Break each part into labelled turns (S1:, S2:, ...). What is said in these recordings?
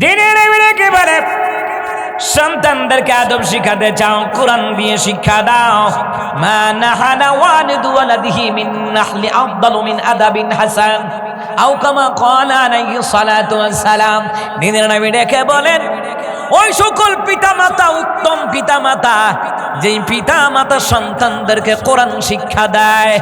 S1: দিনের একেবারে সন্তানদেরকে আদব শিখাতে চাও, কোরআন দিয়ে শিক্ষা দাও। মা নাহানা ওয়ালিদু ওয়ালাদিহি মিন নাহলি আফদালু মিন আদাবিন হাসান আও কামা ক্বালা আলাইহিস সালাতু ওয়াস সালাম। দিনের নবী ডেকে বলেন, ওই সকল পিতামাতা উত্তম পিতামাতা, যেই পিতামাতা সন্তানদেরকে কোরআন শিক্ষা দেয়,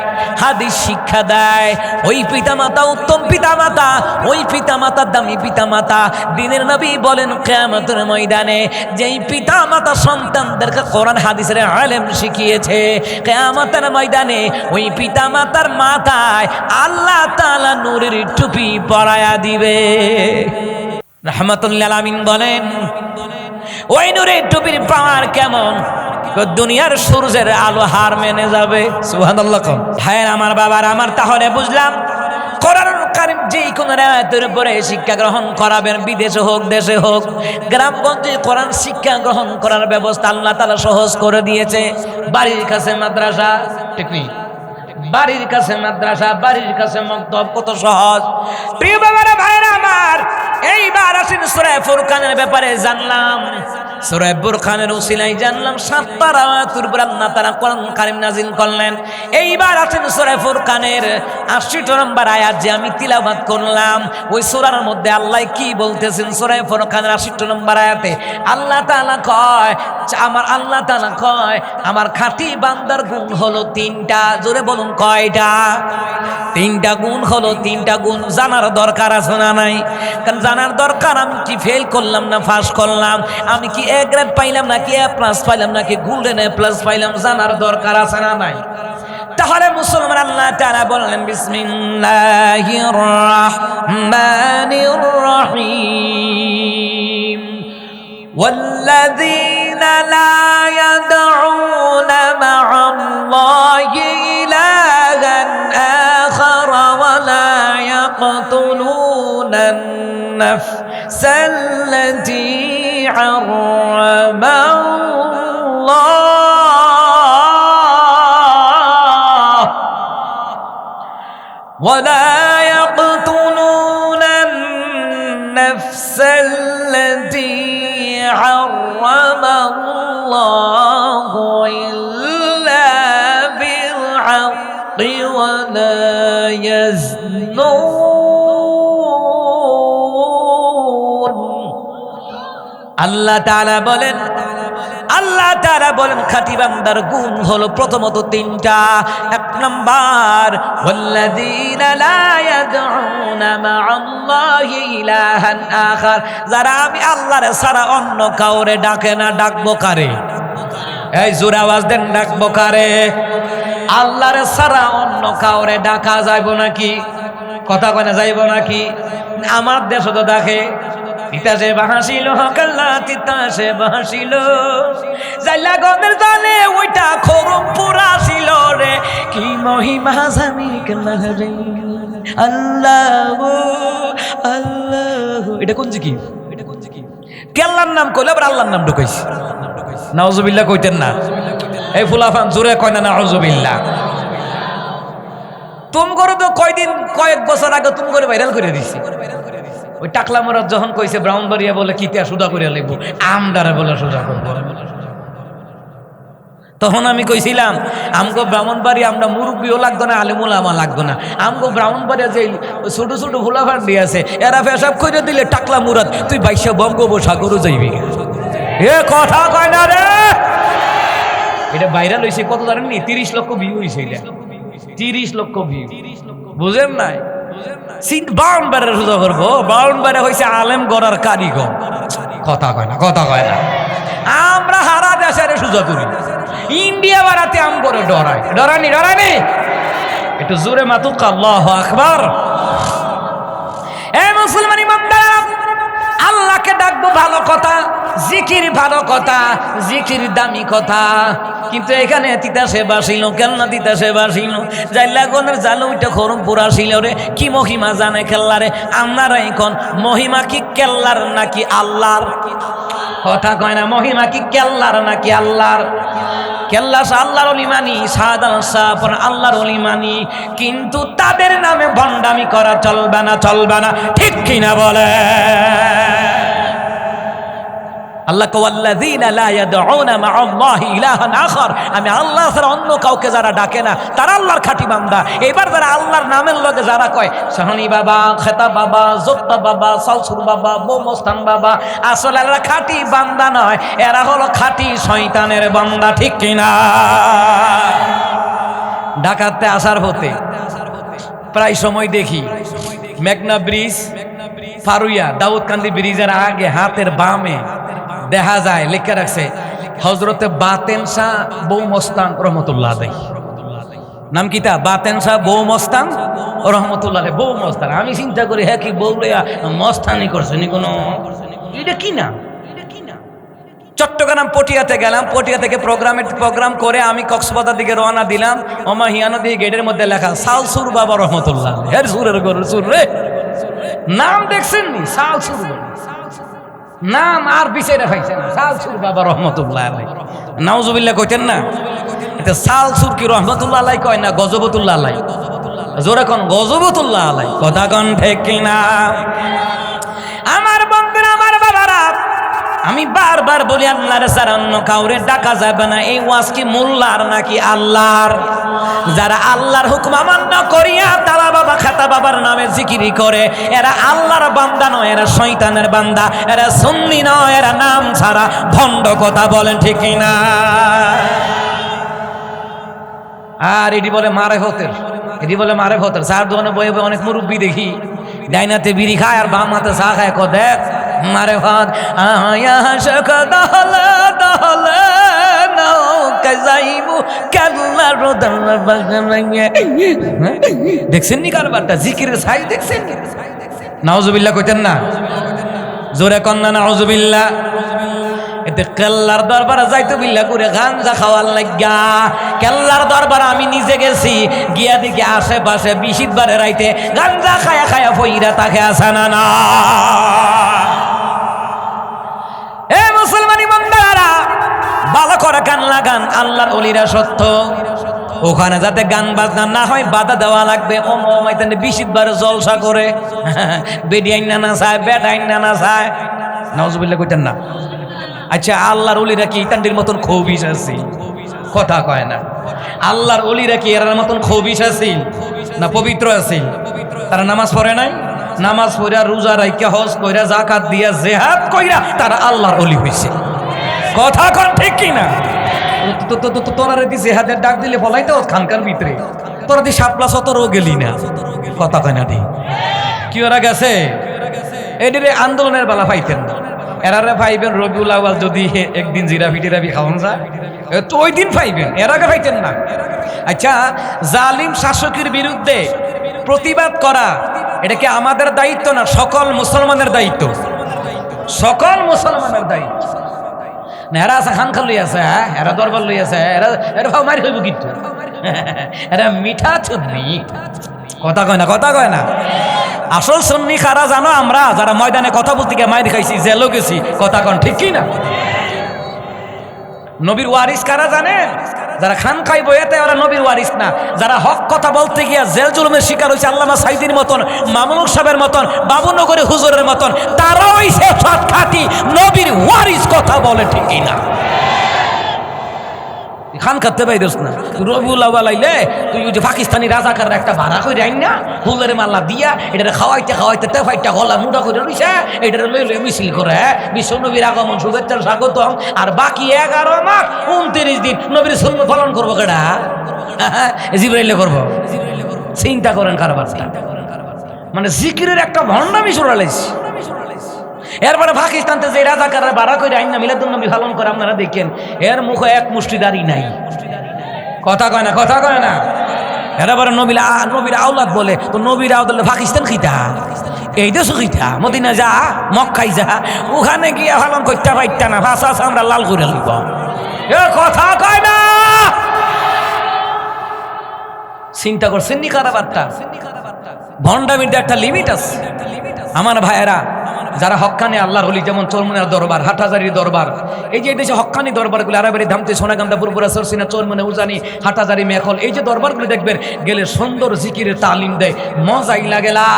S1: হাদিস শিক্ষা দেয়, ওই পিতামাতা উত্তম পিতামাতা, ওই পিতামাতা দামি পিতামাতা। দিনের নবী বলেন, কিয়ামতের ময়দানে যেই পিতামাতা সন্তানদেরকে কোরআন হাদিসের আলেম শিখিয়েছে, কিয়ামতের ময়দানে ওই পিতামাতার মাথায় আল্লাহ তাআলা নূরের টুপি পরায়া দিবে। রাহমাতুল্লিল আলামিন বলেন, ওই নূরের টুপির পাওয়ার কেমন? দুনিয়ার সূর্যের আলো হার মেনে যাবে। সুবহানাল্লাহ। হ্যাঁ আমার বাবার আমার, তাহলে বুঝলাম কোরআনুল কারীম যে কোন আয়াতের উপরে শিক্ষা গ্রহণ করাবেন, বিদেশে হোক দেশে হোক, গ্রামগঞ্জে কোরআন শিক্ষা গ্রহণ করার ব্যবস্থা আল্লাহ তাআলা সহজ করে দিয়েছে। বাড়ির কাছে মাদ্রাসা, ঠিক নেই? বাড়ির কাছে মাদ্রাসা, বাড়ির কাছে মক্তব, কত সহজ। প্রিয় বাবারা ভাইরা আমার, এইবার আসেন সূরা ফুরকানের ব্যাপারে জানলাম। সূরা ফুরকানের উসিলায় জানলাম ৭টা আয়াতের উপর আল্লাহ তাআলা কোরআন কারীম নাযিল করলেন। এইবার আসেন সূরা ফুরকানের ৮০ নম্বর আয়াত যে আমি তিলাওয়াত করলাম, ওই সূরার মধ্যে আল্লাহ কি বলতেছেন? সূরা ফুরকানের ৬৮ নম্বর আয়াতে আল্লাহ তাআলা কয়, আল্লাহ তাআলা কয়, আমার খাঁটি বান্দার গুণ হলো ৩টা। জোরে বলুন, কয়টা? ৩টা গুণ হলো, ৩টা গুণ জানার দরকার আছে না নাই? কারণ জানার দরকার, আমি কি ফেল করলাম না পাস করলাম, আমি কি এ গ্রেড পাইলাম নাকি এ প্লাস পাইলাম নাকি গোল্ডেন এ প্লাস পাইলাম, জানার দরকার আছে না নাই? তাহলে মুসলমান আল্লাহ তাআলা বললেন, বিসমিল্লাহির রাহমানির রহিম, ওয়াল্লাযীনা লা ইয়াদউনা মা'আল্লাহি ইলাহান আখার ওয়া লা ইয়াকতুলুনান নাফসাল্লাতী হারামাল্লাহ ওয়া লা ইয়াকতুলুনান নাফসাল্লাতী হারামাল্লাহু ইল্লা বিল হাক্কি ওয়া লা ইয়াজনুন। আল্লাহ তাআলা বলেন খাঁটি বান্দার গুণ হলো প্রথমত ৩টা। ১ নাম্বার, ওয়াল্লাযীনা লা ইয়াদউনা মা'আল্লাহি ইলাহান আখার, যারা আমি আল্লাহর ছাড়া অন্য কাউরে ডাকে না। ডাকবো কারে? এই জোরে আওয়াজ দেন, ডাকবো কারে? আল্লাহর ছাড়া অন্য কাউরে ডাকা যাইব নাকি? কথা কয় না, যাইব নাকি? আমার দেশ তো ডাকে, তিতাসে বাহাসিল হকাল্লা, তিতাসে বাহাসিল জাইলা গদের জানে ওইটা খরমপুর আসিল রে, কি মহিমা জানি কেল্লা রে আল্লাহ আল্লাহ। এটা কোন জিকির? কেল্লার নাম কইলে আবার আল্লাহর নাম ঢুকাইছে। নাউজুবিল্লাহ কইতেন না? এই ফুলাফান জোরে কয় না নাউজুবিল্লাহ। তুম করে তো কয়েক বছর আগে তুম করে ভাইরাল করে দিছি। ওই টাকলা মরাদ যখন কইছে ব্রাহ্মণবাড়িয়া বলে কি তে সুদা করিয়া লাগবো, আমদারে বলে সুদা করবো, তখন আমি কইছিলাম আমগো ব্রাহ্মণবাড়ি আমরা মুরব্বীও লাগতো না, আলেমুল আমা লাগতো না, আমগো ব্রাহ্মণবাড়িয়া যে ছোট ছোট ভোলাভান্ডি আছে এরা পেশাব করে দিলে টাকলা মুরাদ তুই বাইশা বঙ্গোপসাগরও যাইবি। এ কথা কয় না রে। এটা ভাইরাল হইছে কত জানেননি? 30 লক্ষ ভিউ হইছে। এটা 30 লক্ষ ভিউ, বুঝেন নাই? বাউন্ডারে সোজা করবো, বাউন্ডারে হয়েছে আলেম গড়ার কারিগর। কথা কয় না, কথা কয় না। আমরা হারা দেশের সোজা করি, ইন্ডিয়া বাড়াতে আম করে ডরাই। ডরানি একটু জোরে মাতুক আল্লাহু আকবার। এ মুসলমান ইমানদার, আল্লাহকে ডাকবো ভালো কথা, জিকির ভালো কথা, জিকির দামি কথা, কিন্তু এখানে তিতাসে বাসিল কেন না? তিতাসে বাসিল জাইলা গনের জালো ওইটা খরমপুর আসিল রে, কি মহিমা জানে কেল্লারে? আপনারা এখন মহিমা কি কেল্লার নাকি আল্লাহর? কথা কয় না, মহিমা কি কেল্লার নাকি আল্লাহর? কেল্লা আল্লাহর ওলি মানি, সাহাদাল সাফর আল্লাহর ওলি মানি, কিন্তু তাদের নামে ভণ্ডামি করা চলবে না, চলবে না, ঠিক কিনা বলে? আল্লাহ ওয়াল্লাযীনা লা ইয়াদউনা মা'আল্লাহি ইলাহান আখার, আমি আল্লাহ ছাড়া অন্য কাউকে যারা ডাকে না তারা আল্লাহর খাঁটি বান্দা। এবার যারা আল্লাহর নামের লগে যারা কয় সাহানি বাবা, খেতা বাবা, জোত্তা বাবা, সালসুর বাবা, বোমস্তান বাবা, আসলে এরা খাঁটি বান্দা নয়, এরা হলো খাঁটি শয়তানের বান্দা। ঠিক কিনা? ঢাকাতে আসার হতে প্রায় সময় দেখি মেঘনা ব্রিজ, ফারুইয়া, দাউদকান্দি ব্রিজের আগে হাতের বামে দেখা যায় লেখা রাখছে হযরতে বাতেন শাহ বৌমস্তান রহমতুল্লাহ আলাইহি। নাম কিতা? বাতেন শাহ বৌমস্তান রহমতুল্লাহ আলাইহি। বৌমস্তান, আমি চিন্তা করি হ্যাঁ কি বৌলিয়া মস্তানি করছে নি কোনো, এটা কি না? চট্টগ্রাম পটিয়াতে গেলাম, পটিয়া থেকে প্রোগ্রাম করে আমি কক্সবাজার দিকে রওনা দিলাম। ওমা হিয়ানো দিয়ে গেটের মধ্যে লেখা সালসুর বাবা রহমতুল্লাহ আলাইহি। এর সুরের গরুর সুর রে, নাম দেখছেন নি? সালসুর বাবা নাম আর বিচারে পাইছে না, সালসুর বাবা রহমতুল্লাহ আলাইহি। নাউজুবিল্লাহ কইতেন না? এটা সালসুর কি রহমতুল্লাহ আলাইহি কয় না গজবতুল্লাহ আলাইহি? জোরে কোন গজবতুল্লাহ আলাইহি, কথা কোন ঠিক কিনা? আমার বন্ধুরা, আমার বাবারা, আমি বারবার বলি আল্লাহর ছাড়া অন্য কাউরে ডাকা যাবে না। এই ওয়াজ কি মোল্লার নাকি আল্লাহর? যারা আল্লাহর হুকুম অমান্য করিয়া তারা বাবা খাতা বাবার নামে জিকিরি করে, এরা আল্লাহর বান্দা নয়, এরা শয়তানের বান্দা, এরা সুন্নি নয়, এরা নাম ছাড়া ভণ্ড। কথা বলেন ঠিক কিনা? আর এটি বলে মারে হতের, এটি বলে মারে হতের। চার দোকানে বয়ে বয়ে অনেক মুরব্বী দেখি ডাইনাতে বিড়ি খায় আর বাম হাতে চা খায়। দেখ মারে ভাত আয়া শেখ দহলে দহলে নৌকা যাইবু কেল্লা রোদাল্লা বাগানে। দেখছেন নি কারবারটা? জিকিরের সাইজ দেখছেন? নাউজুবিল্লাহ কইতেন না? জোরে কন্যা নাউজুবিল্লাহ। এতে কেল্লার দরবারে যাইতো বিল্লাহ করে গাঞ্জা খাওয়ার লাগা। কেল্লার দরবারে আমি নিজে গেছি, গিয়া দিকে আশেপাশে 20 বারে রাইতে গাঞ্জা খায়া খায়া ফইরা তাকে আসা না না। এ মুসলমানি বান্দারা, ভালো করে কান লাগান, আল্লাহর ওলিরা সত্য। ওখানে যাতে গান বাজনা না হয় বাধা দেওয়া লাগবে। ও মাইতানে 20 বারে জলসা করে বেডি আইনা না চায়, বেট আইনা না চায়। নাউজুবিল্লাহ কইতেন না? আচ্ছা, আল্লাহর ওলিরা কি ইতানটির মতন খবিস আছে? কথা কয় না। আল্লাহর ওলিরা কি এরার মতন খবিস আছে না পবিত্র আছে? তারা নামাজ পড়ে নাই? নামাজ পড়া, রোজা রাইখা, হজ কইরা, যাকাত দিয়া, জিহাদ কইরা তারা আল্লাহর ওলি হইছে। কথা কোন ঠিক কি না? তোরা রে জিহাদের ডাক দিলে বলাইতো খানকার ভিতরে, তোরা দি শাপলা সতরও গেলি না। কথা কয় না দি কি ওরা গেছে? এদিকে আন্দোলনের বেলা পাইতেন না, এরারে পাইবেন রবিউল আউয়াল যদি একদিন জিরাফি টিরাফি খাওয়ান যায় তো ওই দিন পাইবেন, এর আগে পাইতেন না। আচ্ছা, জালিম শাসকের বিরুদ্ধে প্রতিবাদ করা এটা কি আমাদের দায়িত্ব না সকল মুসলমানের দায়িত্ব? সকল মুসলমানের দায়িত্ব না। এরা আছে খান খান লই আছে, হ্যাঁ এরা দরবার লই আছে, এরা ভাব মারি হইব কিন্তু এরা মিঠা চুন্নি। কথা কয় না? কথা কয় না? আসল সুন্নি কারা জানো? আমরা যারা ময়দানে কথা বলতে গিয়ে মাইর খাইছি, জেলও গেছি। কথা কন ঠিক কি না? নবীর ওয়ারিস কারা জানেন? যারা খান খাইবো এতে ওরা নবীর ওয়ারিস না। যারা হক কথা বলতে গিয়া জেল জুলুমের শিকার হয়েছে, আল্লামা সাইদির মতন, মামুনুল সাহেবের মতন, বাবুনগরে হুজুরের মতন, তারাও হইছে সৎ খাঁটি নবীর ওয়ারিস। কথা বলে ঠিক কি না? খান খাতে পাইরস না। রবিউল আউয়াল আইলে তুই ওই যে পাকিস্তানি রাজাকার একটা ভাড়া করে আইন না, ফুলের মালা দিয়া এটা খাওয়াইতে খাওয়াইতে তেফাইটা গলা মুড়া করে রইছে, এটা লই লই মিছিল করে বিশ্ব নবীর আগমন শুভেচ্ছার স্বাগতম। আর বাকি 11 মাস 29 দিন নবীর সুন্নাত পালন করবো কেডা? জিবরাইলে করবো। চিন্তা করেন কারবারটা, মানে জিকিরের একটা ভণ্ডামি চড়ালাইছে। এরপরে পাকিস্তানতে যে রাজাকাররা ভাড়া করে আইন না মিলাদুন নবী পালন করে, আপনারা দেখেন এর মুখে এক মুষ্টি দাড়ি নাই। কথা কয় না? কথা কয় না? এরপরে নবীর আওলাদ বলে, তো নবীর আওলাদ পাকিস্তান খিতা, এই দেশ খিতা, মদিনা যা, মক্কাই যা, ওখানে গিয়ে পালন করতে পারতা না, ভাষা আমরা লাল করে লিব। এ কথা কয় না? চিন্তা করছেন নি কারাবারটা? ভণ্ডামির একটা লিমিট আছে। আমার ভাইয়েরা, যারা হক্কানি আল্লাহর ওলি, যেমন চরমনের দরবার, হাটহাজারির দরবার, এই যে দেশে হক্কানি দরবারগুলো আরাবাড়ি, ধামতে, সোনাগান্দা, পুরপুরা, সরসিনা, চরমনে, উজানি, হাটহাজারি, মেখল, এই যে দরবারগুলো দেখবেন গেলে সুন্দর জিকিরের তালিম দেয়, মজাই লাগে। লা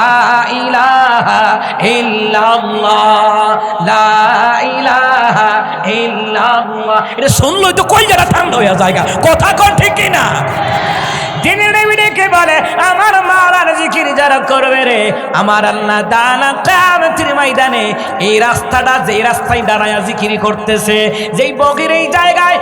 S1: ইলাহা ইল্লাল্লাহ, লা ইলাহা ইল্লাল্লাহ। এটা শুনলই তো কলজাটা ঠান্ডা হয়ে জায়গা, কথা কর ঠিক কিনা? দিনের নবীকে বলে আমার মাওলার জিকির যারা করবে রে, আমার আল্লাহ তাআলা কিয়ামতের ময়দানে এই রাস্তাটা, যে রাস্তায় দাঁড়ায়া জিকির করতেছে, যেই বগির এই জায়গায়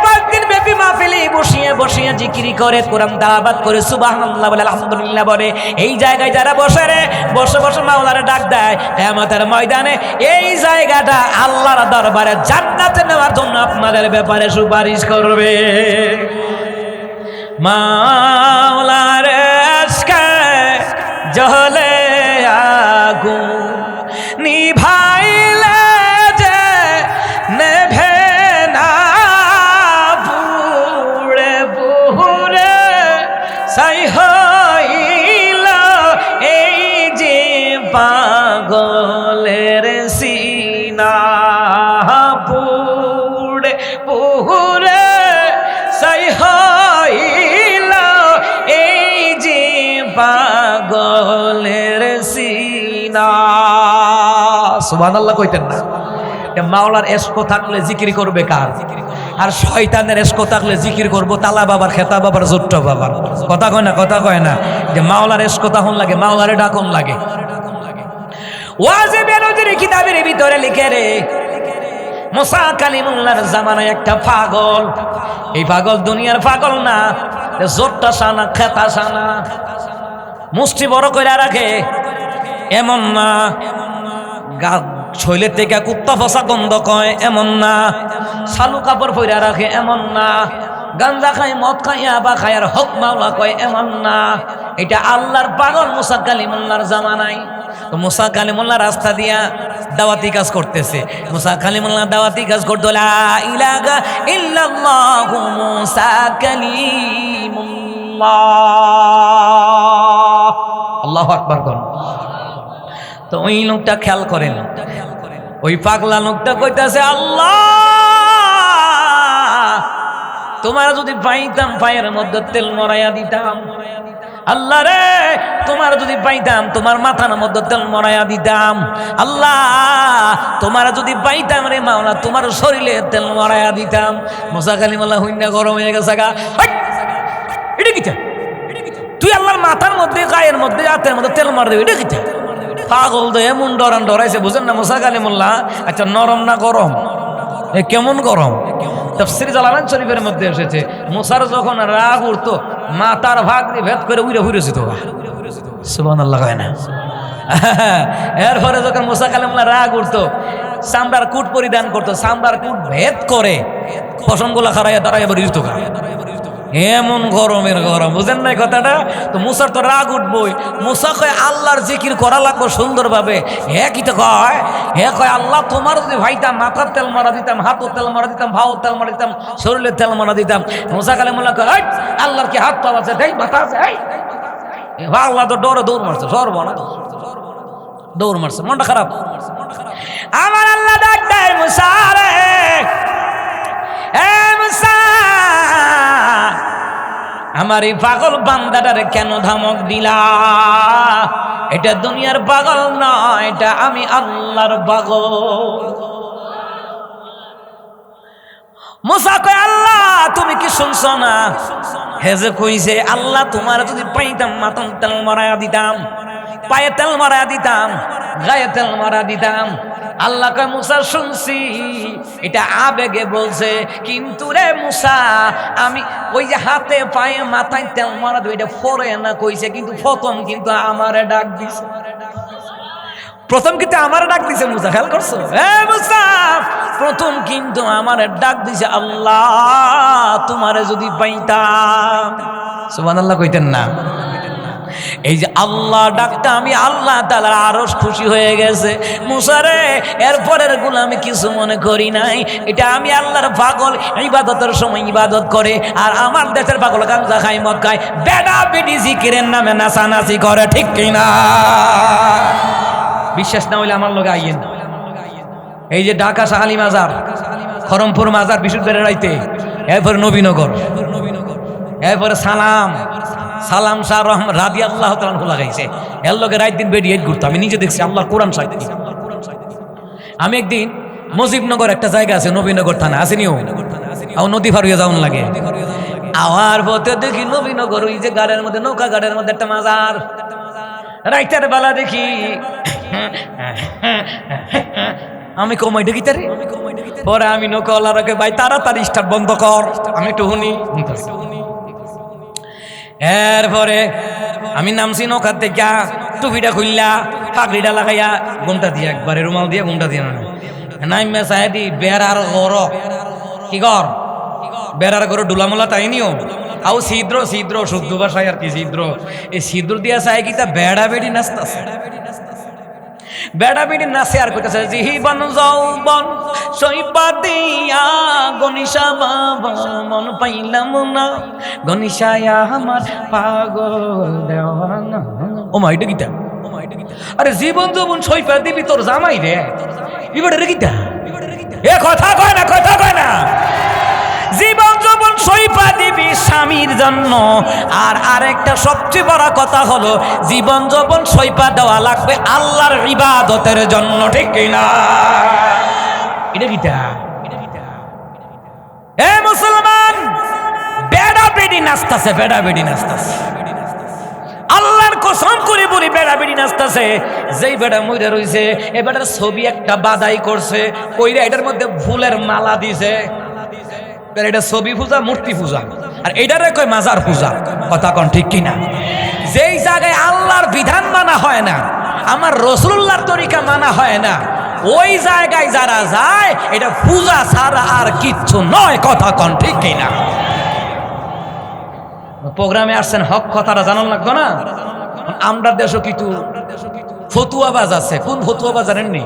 S1: 5 দিন ব্যাপী মাহফিলে বসিয়ে বসিয়ে জিকির করে, কোরআন তেলাওয়াত করে, সুবহানাল্লাহ বলে, আলহামদুলিল্লাহ বলে, এই জায়গায় যারা বসে রে, বসে বসে মাওলার ডাক দেয়, কিয়ামতের ময়দানে এই জায়গাটা আল্লাহর দরবারে জান্নাতে নেওয়ার জন্য আপনাদের ব্যাপারে সুপারিশ করবে। মাওলার আশকে জ্বলে আগুন, নিভাইলে যে নেভে না, পুড়ে পুড়ে ছাই হইল এই যে পাগলের সিনা, পুড়ে পুড়ে ছাই হইল এই যে পাগলের সিনা। সুবহানাল্লাহ কইতেন না? মাওলার এশক থাকলে জিকির করবে কার? আর শয়তানের এশক থাকলে জিকির করবো তালা বাবার, খেতা বাবার, জোট্ট বাবার। কথা কয় না? কথা কয় না? যে মাওলার এশক তখন লাগে, মাওলারে ডাকন লাগে। ওয়াজে বেনজির কিতাবের ভিতরে লিখে রে, মুসা কালিমুল্লাহর জামানায় একটা পাগল, এই পাগল দুনিয়ার পাগল না, জোট্টা সানা, খেতা সানা, মুষ্টি বড় করে রাখে এমন না, শৈলের থেকে কুত্তা ফসা গন্ধ কয় এমন না, শালু কাপড় পইরা রাখে এমন না, গাঞ্জা খায়, মদ খায়, আবা খায়, আর হক মাওলা কয় এমন না। এটা আল্লাহর পাগল মুসা কালিমুল্লাহর জামানায়। তো মুসা কালিমুল্লাহ রাস্তা দিয়া দাওয়াতি কাজ করতেছে, মুসা কালিমুল্লাহ দাওয়াতি কাজ করতে, লা ইলাহা ইল্লাল্লাহু মুসা কালিমুল্লাহ, আল্লাহু আকবার কোন। তো ওই লোকটা খেয়াল করেন, ওই পাগলা লোকটা কইতাছে, আল্লাহ তোমার যদি পাইতাম পায়ের মধ্যে তেল মরাইয়া দিতাম, আল্লাহ রে তোমার যদি পাইতাম তোমার মাথার মধ্যে তেল মরাইয়া দিতাম, আল্লাহ তোমার যদি পাইতাম রে মাওলা তোমার শরীরে তেল মরাইয়া দিতাম। মুসা কালিমুল্লাহ হুইন্না গরম হয়ে গেছে, গা এটা কিটা? তুই আল্লাহর মাথার মধ্যে, গায়ের মধ্যে, হাতের মধ্যে তেল মার দেবে, এটা কিটা? পাগল তো এমন ডরাইছে, বুঝেন না মুসা কালিমুল্লাহ? আচ্ছা নরম না গরম? এ কেমন গরম? তাফসীর জালালাইন শরীফের মধ্যে এসেছে, মুসার যখন রাগ উঠতো মাথার ভাগ দিয়ে ভেদ করে উড়ে ফুরেছে তো। সুবহানাল্লাহ কয় না? এরপরে যখন মুসা কালিমুল্লাহ রাগ উঠতো, চামড়ার কুট পরিধান করতো, চামড়ার কুট ভেদ করে পশমগুলা খাড়াইয়া দাঁড়াইয়া বেরিয়ে যেত। এমন গরমের গরম, বুঝেন না কথাটা? তো মুসার তো রাগ উঠবই। মুসা কয় আল্লাহর জিকির করা লাগবো সুন্দরভাবে। কি তো কয়? কয় আল্লাহ তোমার যদি ভাইতাম মাথার তেল মারা দিতাম, হাতও তেল মারা দিতাম, ভাও তেল মারা দিতাম, শরীরের তেল মারা দিতাম। মুসা কালিমুল্লাহ কয় আল্লাহর কি হাত পা আছে, দেখ মাথা আছে? আল্লাহ তো ডরে দৌড় মারছে, সর্বনা দৌড় মারছে, মনটা খারাপ। আমার আল্লাহ ডাক দেয়, মুসা রে, মুসা আমার এই পাগল বান্দাটারে কেন ধমক দিলা? এটা দুনিয়ার পাগল নয়, এটা আমি আল্লাহর পাগল। মুসা কয় আল্লাহ তুমি কি শুনছো না? হেজে কইছে আল্লাহ তোমার যদি পাইতাম মাথায় তেল মারাইয়া দিতাম, পায়ে তেল মারাইয়া দিতাম, গায়ে তেল মারা দিতাম। আল্লাহ কয় মুসা শুনছি, এটা আবেগে বলছে, কিন্তু রে মুসা আমি ওই যে হাতে পায়ে মাথায় তেল মারা দেব এটা ফরে না কইছে, কিন্তু প্রথম কিন্তু আমারে ডাক দিছে। প্রথম কিন্তু আমারে ডাক দিছে মুসা, খেয়াল করছো? মুসা প্রথম কিন্তু আমারে ডাক দিছে, আল্লাহ তোমারে যদি পাইতাম। সুবহানাল্লাহ কইতেন না? এই যে আল্লাহ ডাকটা, আমি আল্লাহ তাআলার আরশ খুশি হয়ে গেছে। মুসা রে এরপরের গুলো আমি কিছু মনে করি নাই, এটা আমি আল্লাহর পাগল, ইবাদতের সময় ইবাদত করে, আর আমার দেশের পাগল গাঞ্জা খায়, মদ খায়, বেডা বেডি জিকিরের নামে নাচানাচি করে, ঠিক কিনা? বিশ্বাস না হইলে আমার লোক আইয়েন। এই যে ঢাকা শাহালি মাজার, খরমপুর মাজার বিশুদ্ধের রাইতে, এরপরে নবীনগর, এরপরে সালাম শাহ রাদিয়াল্লাহু তাআলা আনহু লাগাইছে। এর লগে রাত দিন বেরিয়ে ঘুরতো, আমি নিজে দেখছি, আল্লাহর কোরআন সাক্ষী। আমি একদিন মুজিবনগর একটা জায়গা আছে, নবীনগর থানা আসেনিও, নদী পার হয়ে যাওয়ান লাগে। আওয়ার পথে দেখি নবীনগর ওই যে গাড়ের মধ্যে, নৌকা গাড়ের মধ্যে একটা মাজার। রাইতের বেলা দেখি আমি কমাই দেখি তারে, পরে আমি নৌকাওয়ালাকে ভাই তাড়াতাড়ি স্টার্ট বন্ধ কর, আমি একটু শুনি। এরপরে আমি নামছি নৌকার থেকে, টুপিটা খুললা, পাগড়িটা লাগাইয়া, ঘুমটা দিয়া একবারে রুমাল দিয়া ঘুমটা দিয়া নাইমা সাহেদি বেড়ার ঘর কি ঘর, বেড়ার ঘর ডুলামোলা তাই নিও আও ছিদ্র ছিদ্র শুদ্ধ ভাষায় আর কি ছিদ্র, এই ছিদ্র দিয়া চাই কি তা বেড়া বেড়ি নাচতেছে, বেড়া বেড়ি নাচে আর কইতাছে জীবন যৌবন সইপা দিয়া গনিশা বাবা মন পাইলাম না, গনিশায়া আমার পাগল দেওয়ানা। ও মা এটা গীতা, আরে জীবন যৌবন সইপা দিবি তোর জামাই রে, এবারে রে গীতা, এ কথা কয় না, কথা কয় না। জীবন যৌবন সইপা দিবি স্বামীর জন্য, আর আরেকটা সবচেয়ে বড় কথা হলো জীবন যৌবন সইপা দেওয়া লাগবে আল্লাহর ইবাদতের জন্য, ঠিক কিনা? এটা কিটা এ মুসলমান, বেড়া বেড়ি নাচতাছে, বেড়া বেড়ি নাচতাছে, আল্লাহর কসম করে বলি বেড়া বেড়ি নাচতাছে। যেই বেড়া মইরা রইছে, এ বেড়ার ছবি একটা বাদাই করছে, কইরা এটার মধ্যে ফুলের মালা দিছে, এটা ছবি পূজা, মূর্তি পূজা, আর এটারে কয় মাজার পূজা। কথা কোন ঠিক কিনা? যেই জায়গায় আল্লাহর বিধান মানা হয় না, আমার রাসূলুল্লাহর তরিকা মানা হয় না, ওই জায়গায় যারা যায় এটা পূজা ছাড়া আর কিচ্ছু নয়। কথা কোন ঠিক কিনা? প্রোগ্রামে আসছেন, হক কথাটা জানান লাগতো না। আমরা দেশও কিছু ফতুয়াবাজ আছে। কোন ফতুয়াবাজ জানেননি?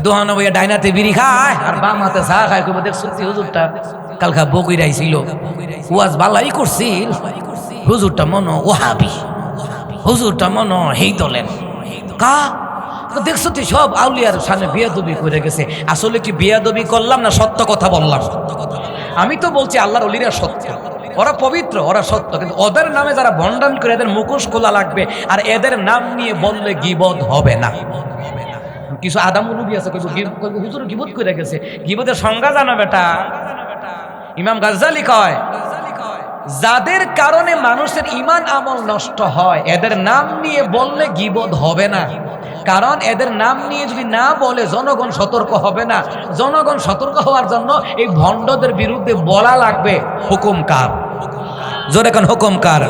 S1: দোহানো বইয়া ডাইনাতে বিড়ি খায় আর বাম হাতে চা খায়, কইব দেখছো হুজুরটা কালকা বকইরা আইছিল, ওয়াজ বালাই করছিল, হুজুরটা মনো ওহাবি, হুজুরটা মনো হেই দলেন কা, দেখছো তুই সব আউলিয়ার সামনে বিয়াদবি করে গেছে। আসলে কি বিয়াদবি করলাম না সত্য কথা বললাম? আমি তো বলছি আল্লাহর ওলিরা সত্য, ওরা পবিত্র, ওরা সত্য, কিন্তু ওদের নামে যারা ভণ্ডামি করে এদের মুখোশ খোলা লাগবে, আর এদের নাম নিয়ে বললে গীবত হবে না। কিছু আদাম নবী আছে হুজুর গীবত করে গেছে, গীবতের সংজ্ঞা জানো বেটা? ইমাম গাজ্জালি কয়, যাদের কারণে মানুষের ঈমান আমল নষ্ট হয় এদের নাম নিয়ে বললে গীবত হবে না, কারণ এদের নাম নিয়ে যদি না বলে জনগণ সতর্ক হবে না। জনগণ সতর্ক হওয়ার জন্য এই ভণ্ডদের বিরুদ্ধে বলা লাগবে। হুকুম কার? জোরে কোন হুকুম কার?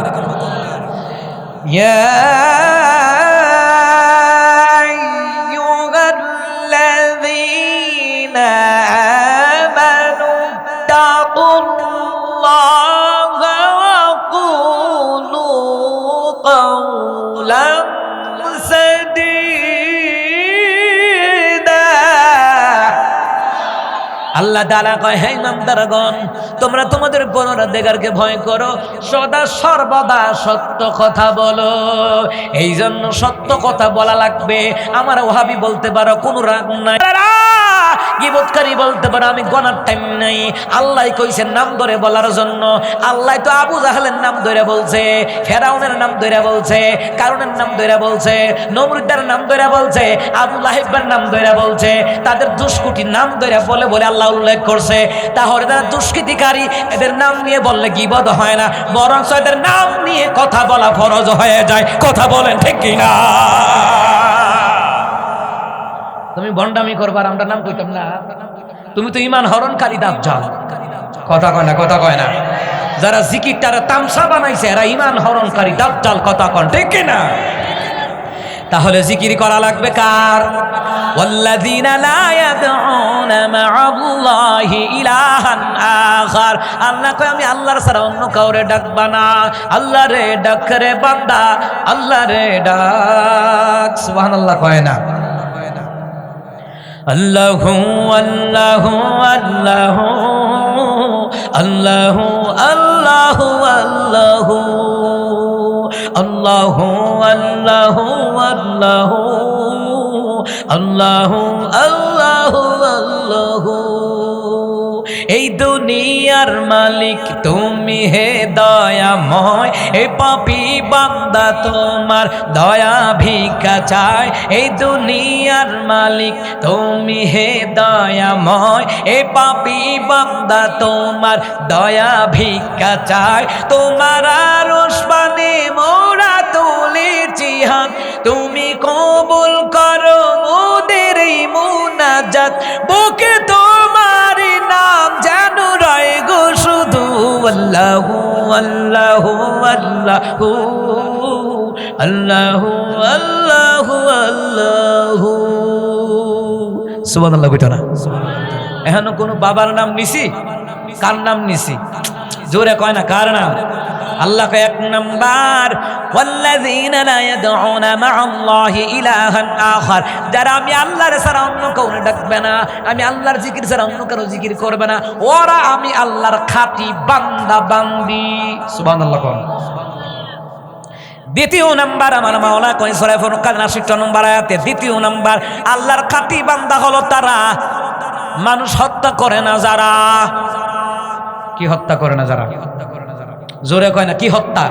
S1: আল্লাহ তাআলা কয়, হে ইমানদারগণ, তোমরা তোমাদের পরওয়ারদিগারকে ভয় করো, সদা সর্বদা সত্য কথা বলো। এই জন্য সত্য কথা বলা লাগবে। আমার ওহাবি বলতে পারো কোনো রাগ নাই, গীবতকারী বলতে পারো আমি গনার টাইম নাই। আল্লাহ কইছেন নাম ধরে বলার জন্য। আল্লাহ তো আবু জাহেলের নাম ধরে বলছে, ফেরাউনের নাম ধরে বলছে, কারুনের নাম ধরে বলছে, নমরুদের নাম ধরে বলছে, আবু লাহিবের নাম ধরে বলছে, তাদের দুষ্কৃতির নাম ধরে বলে বলে আল্লাহ উল্লেখ করছে। তাহলে তারা দুষ্কৃতিকারী, এদের নাম নিয়ে বললে গীবত হয় না, বরং এদের নাম নিয়ে কথা বলা ফরজ হয়ে যায়। কথা বলেন ঠিক কিনা? তুমি ভণ্ডামি করবার আমরা নাম কইতাম না? তুমি তো ঈমান হরণকারী দাজ্জাল। কথা কয় না, কথা কয় না। যারা জিকিরটারে তামসা বানাইছে এরা ঈমান হরণকারী দাজ্জাল। কথা কন ঠিক কিনা? তাহলে জিকির করা লাগবে কার? ওয়াল্লাযীনা লা ইয়াদউনা মা'আল্লাহি ইলাহান আখার। আল্লাহ কয় আমি আল্লাহর ছাড়া অন্য কাউরে ডাকবা না। আল্লাহ রে ডাক রে বান্দা, আল্লাহ রে ডাক। সুবহানাল্লাহ কয় না? আল্লাহু আল্লাহু আল্লাহু আল্লাহু আল্লাহু আল্লাহু আল্লাহু আল্লাহু আল্লাহু আল্লাহু আল্লাহু আল্লাহু। এই দুনিয়ার মালিক তুমি হে দয়াময়, এই পাপী বান্দা তোমার দয়া ভিক্ষা চায়। এই দুনিয়ার মালিক তুমি হে দয়াময়, এই পাপী বান্দা তোমার দয়া ভিক্ষা চায়। তোমার আরশ পানে মোরা তুলেছি হাত, তুমি কবুল করো মোদের এই মুনাজাত। বুকে তোমার নাম যেন রয় গো শুধু, আল্লাহু আল্লাহু আল্লাহু আল্লাহু আল্লাহু আল্লাহু। সুবহানাল্লাহ কইতো না? এখনো কোন বাবার নাম নিছি? কার নাম নিছি? জোরে কয় না, কার নাম? আল্লাহ এক নাম্বার, ওয়াল্লাযীনা লা ইয়াদউনা মা'আল্লাহি ইলাহান আখার, যারা আমি আল্লাহর ছাড়া অন্য কাউকে ডাকবে না, আমি আল্লাহর জিকির ছাড়া অন্য কারো জিকির করবে না, ওরা আমি আল্লাহর খাঁটি বান্দা বান্দি। সুবহানাল্লাহ কোন? দ্বিতীয় নাম্বার আমার মাওলা কয় সূরা ফুরকান ৮০ নম্বর আয়াতে, দ্বিতীয় নাম্বার আল্লাহর খাঁটি বান্দা হলো তারা মানুষ হত্যা করে না যারা। কি হত্যা করে না যারা? জোরে কয় না, কি হত্যা?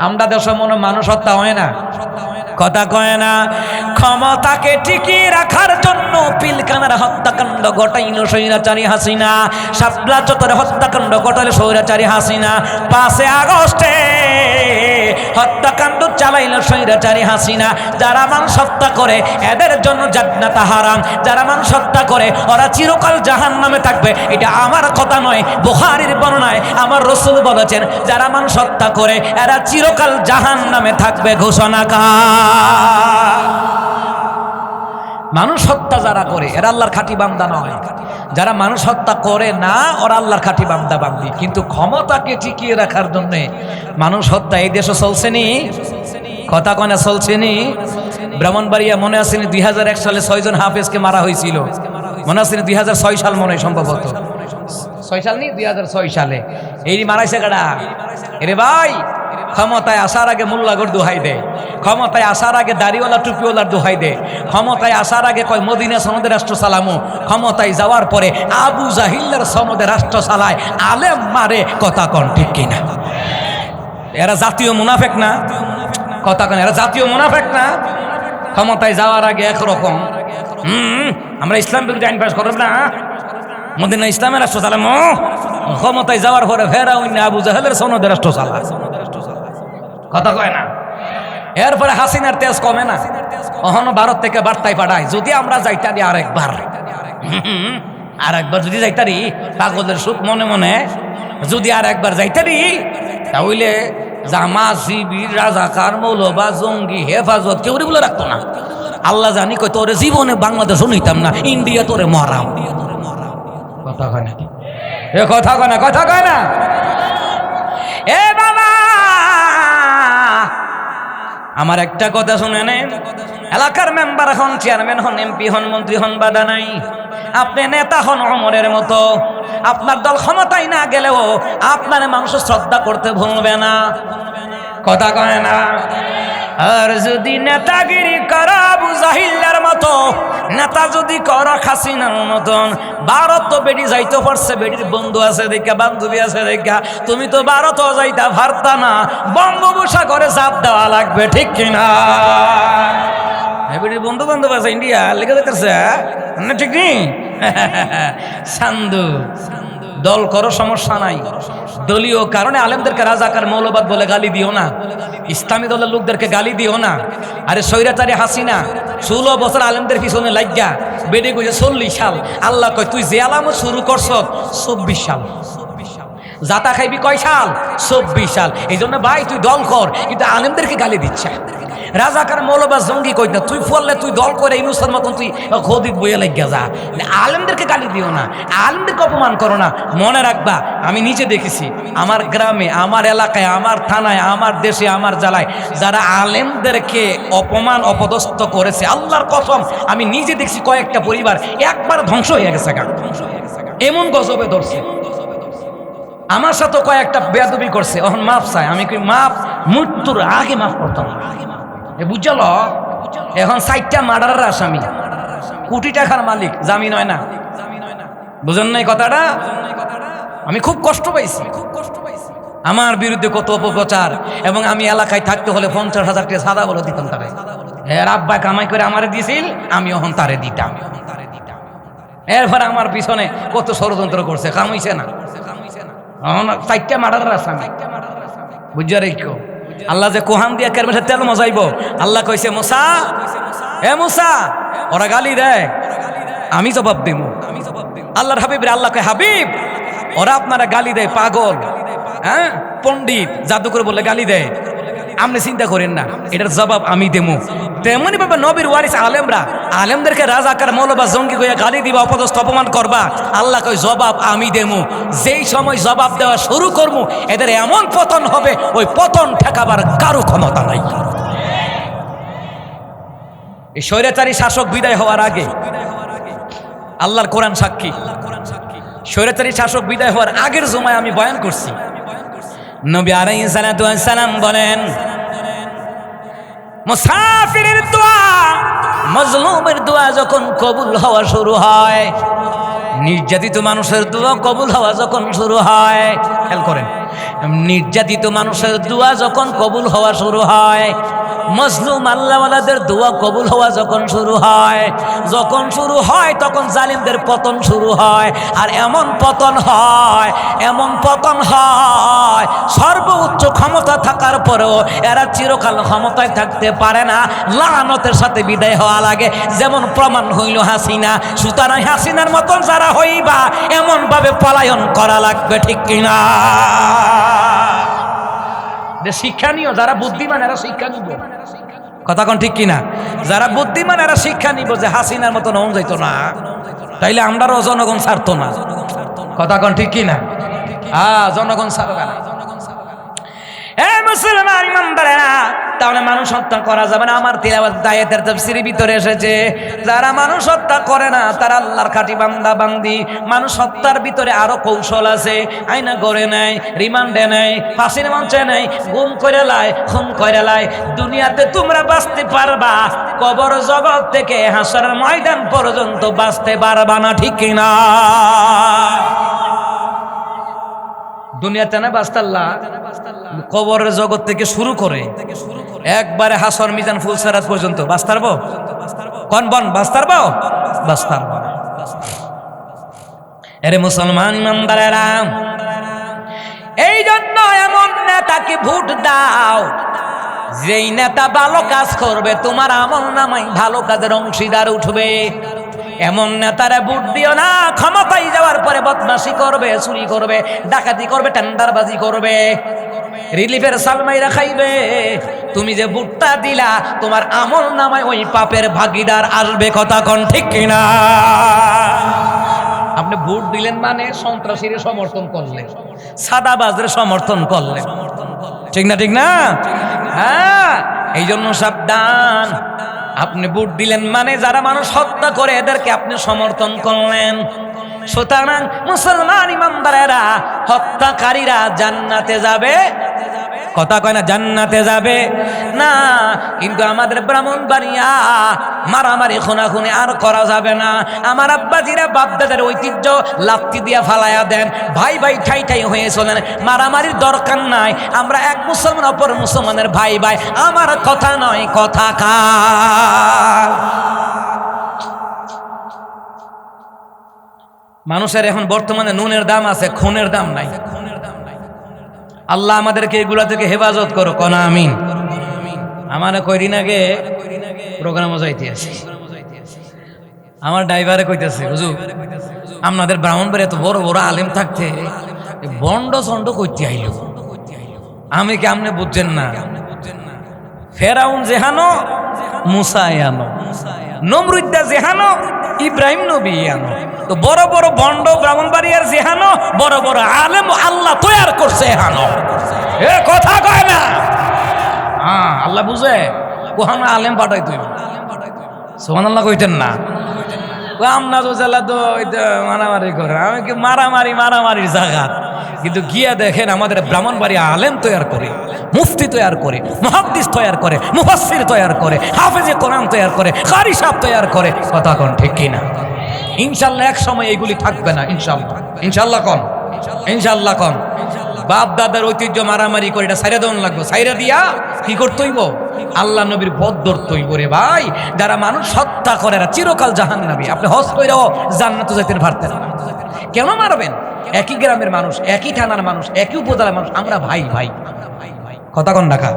S1: আমরা দেশে মনে মানুষ হত্যা হয় না, কথা কয় না। ক্ষমতাকে টিকিয়ে রাখার জন্য পিলখানার হত্যাকাণ্ড ঘটাইল স্বৈরাচারী হাসিনা, শাপলা চত্বরে হত্যাকাণ্ড ঘটাইল স্বৈরাচারী হাসিনা, ৫ আগস্টে হত্যাকাণ্ড চালাইল স্বৈরাচারী হাসিনা। যারা মানুষ হত্যা করে এদের জন্য জান্নাত হারাম, যারা মানুষ হত্যা করে ওরা চিরকাল জাহান্নামে থাকবে। এটা আমার কথা নয়, বুখারীর বর্ণনায় আমার রাসূল বলেছেন যারা মানুষ হত্যা করে এরা চিরকাল জাহান্নামে থাকবে ঘোষণা কার। মানুষ হত্যা যারা করে এরা আল্লাহর খাঁটি বান্দা নয়, যারা মানুষ হত্যা করে না ওরা আল্লাহর খাঁটি বান্দা বান্দি। কিন্তু ক্ষমতাকে টিকিয়ে রাখার জন্য মানুষ হত্যা এই দেশে চলছে নি, কথা কয় না, চলছে নি। ব্রাহ্মণবাড়িয়া মনে আসেনি ২০০১ সালে ৬ জন হাফেজকে মারা হয়েছিল, মনে আসেনি ২০০৬ সাল মনে হয়, সম্ভবত ৬ সাল নি, ২০০৬ সালে এই মারাইছে কারা? এরে ভাই, ক্ষমতায় আসার আগে মোল্লাগর দোহাই দেয়, ক্ষমতায় আসার আগে দাড়িওয়ালা টুপিওয়ালার দোহাই দেয়, ক্ষমতায় আসার আগে কয় মদিনা সনদে রাষ্ট্র চালামো, ক্ষমতায় যাওয়ার পরে আবু জাহিল্লার সনদে রাষ্ট্র চালায়, আলেম মারে। কথা কন ঠিক কিনা? এরা জাতীয় মুনাফেক না? কথা কন, এরা জাতীয় মুনাফেক না? ক্ষমতায় যাওয়ার আগে একরকম, আমরা ইসলাম বিরোধী আইন পাস করব না, মদিনা ইসলামের রাষ্ট্র চালামো, ক্ষমতায় যাওয়ার পরে ফেরা অন্য আবু জাহেলের সনদে রাষ্ট্র চালা। কথা কয় না? এরপরে হাসিনার তেজ কমে না, অহনো ভারত থেকে বার্তায় পাঠায় যদি আমরা যাইতারি আরেকবার, আরেকবার যদি যাইতারি, পাগলের সুখ মনে মনে যদি আরেকবার যাইতারি, তাহলে জামা শিবির রাজাকার মৌলবা জঙ্গি হেফাজত কেউ বলে রাখতো না। আল্লাহ জানি কই তোরে জীবনে বাংলাদেশও নিতাম না, ইন্ডিয়া তোরে মরাম। কথা কয় না? এ কথা কয় না, কথা কয় না? এ বাবা, আমার একটা কথা শুনে নেন, এলাকার মেম্বার হন, চেয়ারম্যান হন, এমপি হন, মন্ত্রী হন, বাধা নাই। আপনি নেতা হন ওমরের মতো, আপনার দল ক্ষমতায় না গেলেও আপনার মানুষ শ্রদ্ধা করতে ভুলবে না। কথা কয় না? আর যদি নেতাগিরি করা আবু জাহিল্লার মতো, নেতা যদি করা হাসিনার মতন, ভারত তো বেড়ি যাইতে পারছে, বেড়ির বন্ধু আছে দেখা, বান্ধবী আছে দেখা, তুমি তো ভারত যাইতা পারতা না, বঙ্গোপসাগরে চাপ দেওয়া লাগবে, ঠিক কিনা? বেড়ির বন্ধু বান্ধব আছে ইন্ডিয়া লেগে দেখতেছে না, ঠিক নেই? সান্ধু দল করো, সমস্যা নাই, দলীয় কারণে আলেমদেরকে রাজাকার মৌলবাদ বলে গালি দিও না, ইসলামী দলের লোকদেরকে গালি দিও না। আরে স্বৈরাচারী হাসিনা 16 বছর আলেমদের পিছনে লাগিয়া বেড়ে গেছে 40 সাল। আল্লাহ কয় তুই যে আলামত শুরু করছ 24 সাল, জাতা খাইবি কয় সাল? 24 সাল। এই জন্য ভাই তুই দল কর, কিন্তু আলেমদেরকে গালি দিচ্ছে। রাজাকার মৌলবাদ জঙ্গি কই না, তুই ফললে তুই দল করে ইনুসার মতন তুই খদিত বইয়ে লাগিয়া যা, আলেমদেরকে গালি দিও না, আলেমদেরকে অপমান করো না। মনে রাখবা, আমি নিজে দেখেছি আমার গ্রামে, আমার এলাকায়, আমার থানায়, আমার দেশে, আমার জেলায় যারা আলেমদেরকে অপমান অপদস্থ করেছে, আল্লাহর কসম আমি নিজে দেখছি কয়েকটা পরিবার একবার ধ্বংস হয়ে গেছে, এমন গজবে ধরছে। আমার সাথে কয়েকটা বেয়াদবি করছে, এখন মাফ চাই। আমি কি মাফ মৃত্যুর আগে মাফ করতাম না, বুঝল? এখন 4টা মার্ডারের আসামি, কোটি টাকার মালিক, জামিন হয় না। বুঝেন নাই কথাটা? আমি খুব কষ্ট পাইছি, আমার বিরুদ্ধে কত অপপ্রচার, এবং আমি এলাকায় থাকতে হলে 50,000 টাকা সাদা বলে দিতাম তারে। এর আব্বা কামাই করে আমারে দিছিল, আমি ওহন তারে দিতাম। এরপর আমার পিছনে কত ষড়যন্ত্র করছে, কামাইছে না। 4টা মার্ডার আছে আমি, বুঝা রেখো। আল্লাহ যে কোহান দিয়া কেরমের তেল মজাইব, আল্লাহ কইছে মুসা, এ মুসা, ওরা গালি দেয়, আমি জবাব দিব। আল্লাহর হাবিব রে আল্লাহ কয়, হাবিব ওরা আপনারা গালি দেয়, পাগল, হ্যাঁ পণ্ডিত, জাদুকর বলে গালি দেয়, আপনি চিন্তা করেন না, এটার জবাব আমি দেবো। তেমনি ভাবে নবীর ওয়ারিস আলেমরা, আলেমদেরকে রাজাকার মৌলবা জঙ্গি কইয়া গালি দিবা, অপদস্থ অপমান করবা, আল্লাহ কয় জবাব আমি দেবো। যেই সময় জবাব দেওয়া শুরু করবো, এদের এমন পতন হবে, ওই পতন ঠেকাবার কারো ক্ষমতা নাই। এই স্বৈরাচারী শাসক বিদায় হওয়ার আগে, আল্লাহর কোরআন সাক্ষী, স্বৈরাচারী শাসক বিদায় হওয়ার আগের জমায় আমি বয়ান করছি। নবী আলাইহিস সালাতু ওয়াস সালাম বলেন, মুসাফিরের দোয়া, মজলুমের দোয়া যখন কবুল হওয়া শুরু হয়, নির্যাতিত মানুষের দোয়া কবুল হওয়া যখন শুরু হয়, খেয়াল করেন, নির্যাতিত মানুষের দোয়া যখন কবুল হওয়া শুরু হয়, মজলুম আল্লাহওয়ালাদের দোয়া কবুল হওয়া যখন শুরু হয়, তখন জালিমদের পতন শুরু হয়। আর এমন পতন হয়, এমন পতন হয়, সর্বোচ্চ ক্ষমতা থাকার পরেও এরা চিরকাল ক্ষমতায় থাকতে পারে না, লাআনতের সাথে বিদায় হওয়া লাগে। যেমন প্রমাণ হইল হাসিনা, সুতরাং হাসিনার মতন যারা হইবা, এমন ভাবে পলায়ন করা লাগবে, ঠিক কিনা? শিক্ষা নিও, যারা বুদ্ধিমান এরা শিক্ষা নিব, কথা কোন ঠিক কিনা? যারা বুদ্ধিমান এরা শিক্ষা নিব যে হাসিনার মতন হন যাইতো না, তাইলে আমরাও জনগণ ছাড়তো না, কথা কোন ঠিক কিনা? জনগণ ছাড়বে না। মুসলমান ইমানদারেরা, তাহলে মানুষ হত্যা করা যাবে না। আমার তিলাওয়াত আয়াতের তাফসীরের ভিতরে এসেছে, যারা মানুষ হত্যা করে না তারা আল্লাহর খাঁটি বান্দা বান্দি। মানুষ হত্যার ভিতরে আরো কৌশল আছে, আয়না করে নেয়, রিমান্ডে নেয়, ফাঁসির মঞ্চে নেয়, গুম করে লায়, খুন করে লায়। দুনিয়াতে তোমরা বাঁচতে পারবা, কবর জগৎ থেকে হাসরের ময়দান পর্যন্ত বাঁচতে পারবা না, ঠিক কিনা? দুনিয়াতে না বাঁচতাল্লাহ, কবরের জগৎ থেকে শুরু করে একবারে হাসর মিজান ফুলসেরাত পর্যন্ত বাঁচতে পারবো? কোন বন বাঁচতে পারবো? বাঁচতে পারবো। এরে মুসলমান ইমানদারেরা, এই জন্য এমন নেতাকে ভোট দাও, যেই নেতা ভালো কাজ করবে, তোমার আমল নামায় ভালো কাজের অংশীদার উঠবে। এমন নেতারা ভোট দিও না, ক্ষমতায় যাওয়ার পরে বদমাশি করবে, চুরি করবে, ডাকাতি করবে, টেন্ডারবাজি করবে, রিলিফের সালমাইরা খাইবে। তুমি যে ভোটটা দিলা, তোমার আমল নামায় ওই পাপের ভাগিদার আসবে, কথা কোন ঠিক কিনা? আপনি ভোট দিলেন মানে সন্ত্রাসীর সমর্থন করলেন, সাদাবাজের সমর্থন করলেন, ঠিক না? ঠিক না? হ্যাঁ, এই জন্য সাবধান। আপনি ভোট দিলেন মানে যারা মানুষ হত্যা করে এদেরকে আপনি সমর্থন করলেন। সুতরাং মুসলমান ইমানদারেরা, হত্যাকারীরা জান্নাতে যাবে, কথা কয় না জান্নাতে যাবে না, কিন্তু আমাদের ব্রাহ্মণবাড়িয়া মারামারি খুনাখুনি আর করা যাবে না। আমার আব্বাজিরা বাপদাদের ঐতিহ্য লাত্তি দিয়া ফালাইয়া দেন, ভাই ভাই ঠাই ঠাই হয়ে চলেন, মারামারির দরকার নাই। আমরা এক মুসলমান অপর মুসলমানের ভাই ভাই, আমার কথা নয়, কথা কার? মানুষের এখন বর্তমানে নুনের দাম আছে, খুনের দাম নাই। আল্লাহ আমাদেরকে এগুলা থেকে হেফাজত করো, কোন আমিন। আমার কয়দিন আগে প্রোগ্রামও যাইতে আছে, আমার ড্রাইভারে কইতেছে, হুজুর আপনাদের ব্রাহ্মণবাড়ি এত বড় বড় আলেম থাকতে বন্ড চন্ড করতে আইল, আমি কি আপনি বুঝছেন না? ফেরাউন জেহানো, মুসা আনো, নমরুদ্দা জেহানো, ইব্রাহিম নবী আনো। তো বড় বড় বন্ড ব্রাহ্মণবাড়িয়ার জেহানো, বড় বড় আলেম আল্লাহ তৈয়ার করছে এহানো, এ কথা কয় না। হ্যাঁ, আল্লাহ বুঝে কোহানা আলেম পাঠাই তুই, সুবহানাল্লাহ কইতেন না? আমরা তো জেলা তো মারামারি করে, আমি কি মারামারির জায়গা, কিন্তু গিয়া দেখেন আমাদের ব্রাহ্মণবাড়ি আলেম তৈয়ার করে, মুফতি তৈয়ার করে, মুহাদ্দিস তৈয়ার করে, মুফাসসির তৈয়ার করে, হাফেজে কোরআন তৈয়ার করে, কারি সাহেব তৈয়ার করে, কথা কোন ঠিক কিনা? ইনশাল্লাহ এক সময় এইগুলি থাকবে না। ইনশাল্লাহ, ইনশাল্লাহ কন, ইনশাল্লাহ কন। বাপ দাদার ঐতিহ্য মারামারি করে এটা সাইরা দেওয়ান লাগবে। সাইরা দিয়া কি করতে হইব? আল্লাহ নবীর পথ ধরতে হইব রে ভাই। যারা মানুষ হত্যা করে এরা চিরকাল জাহান্নামী। আপনি হজ কইরাও জান্নাতে যাইতে পারতেন না। কেন মারবেন? একই গ্রামের মানুষ, একই থানার মানুষ, একই উপজেলার মানুষ, আমরা ভাই ভাই। কথা কন রাখা।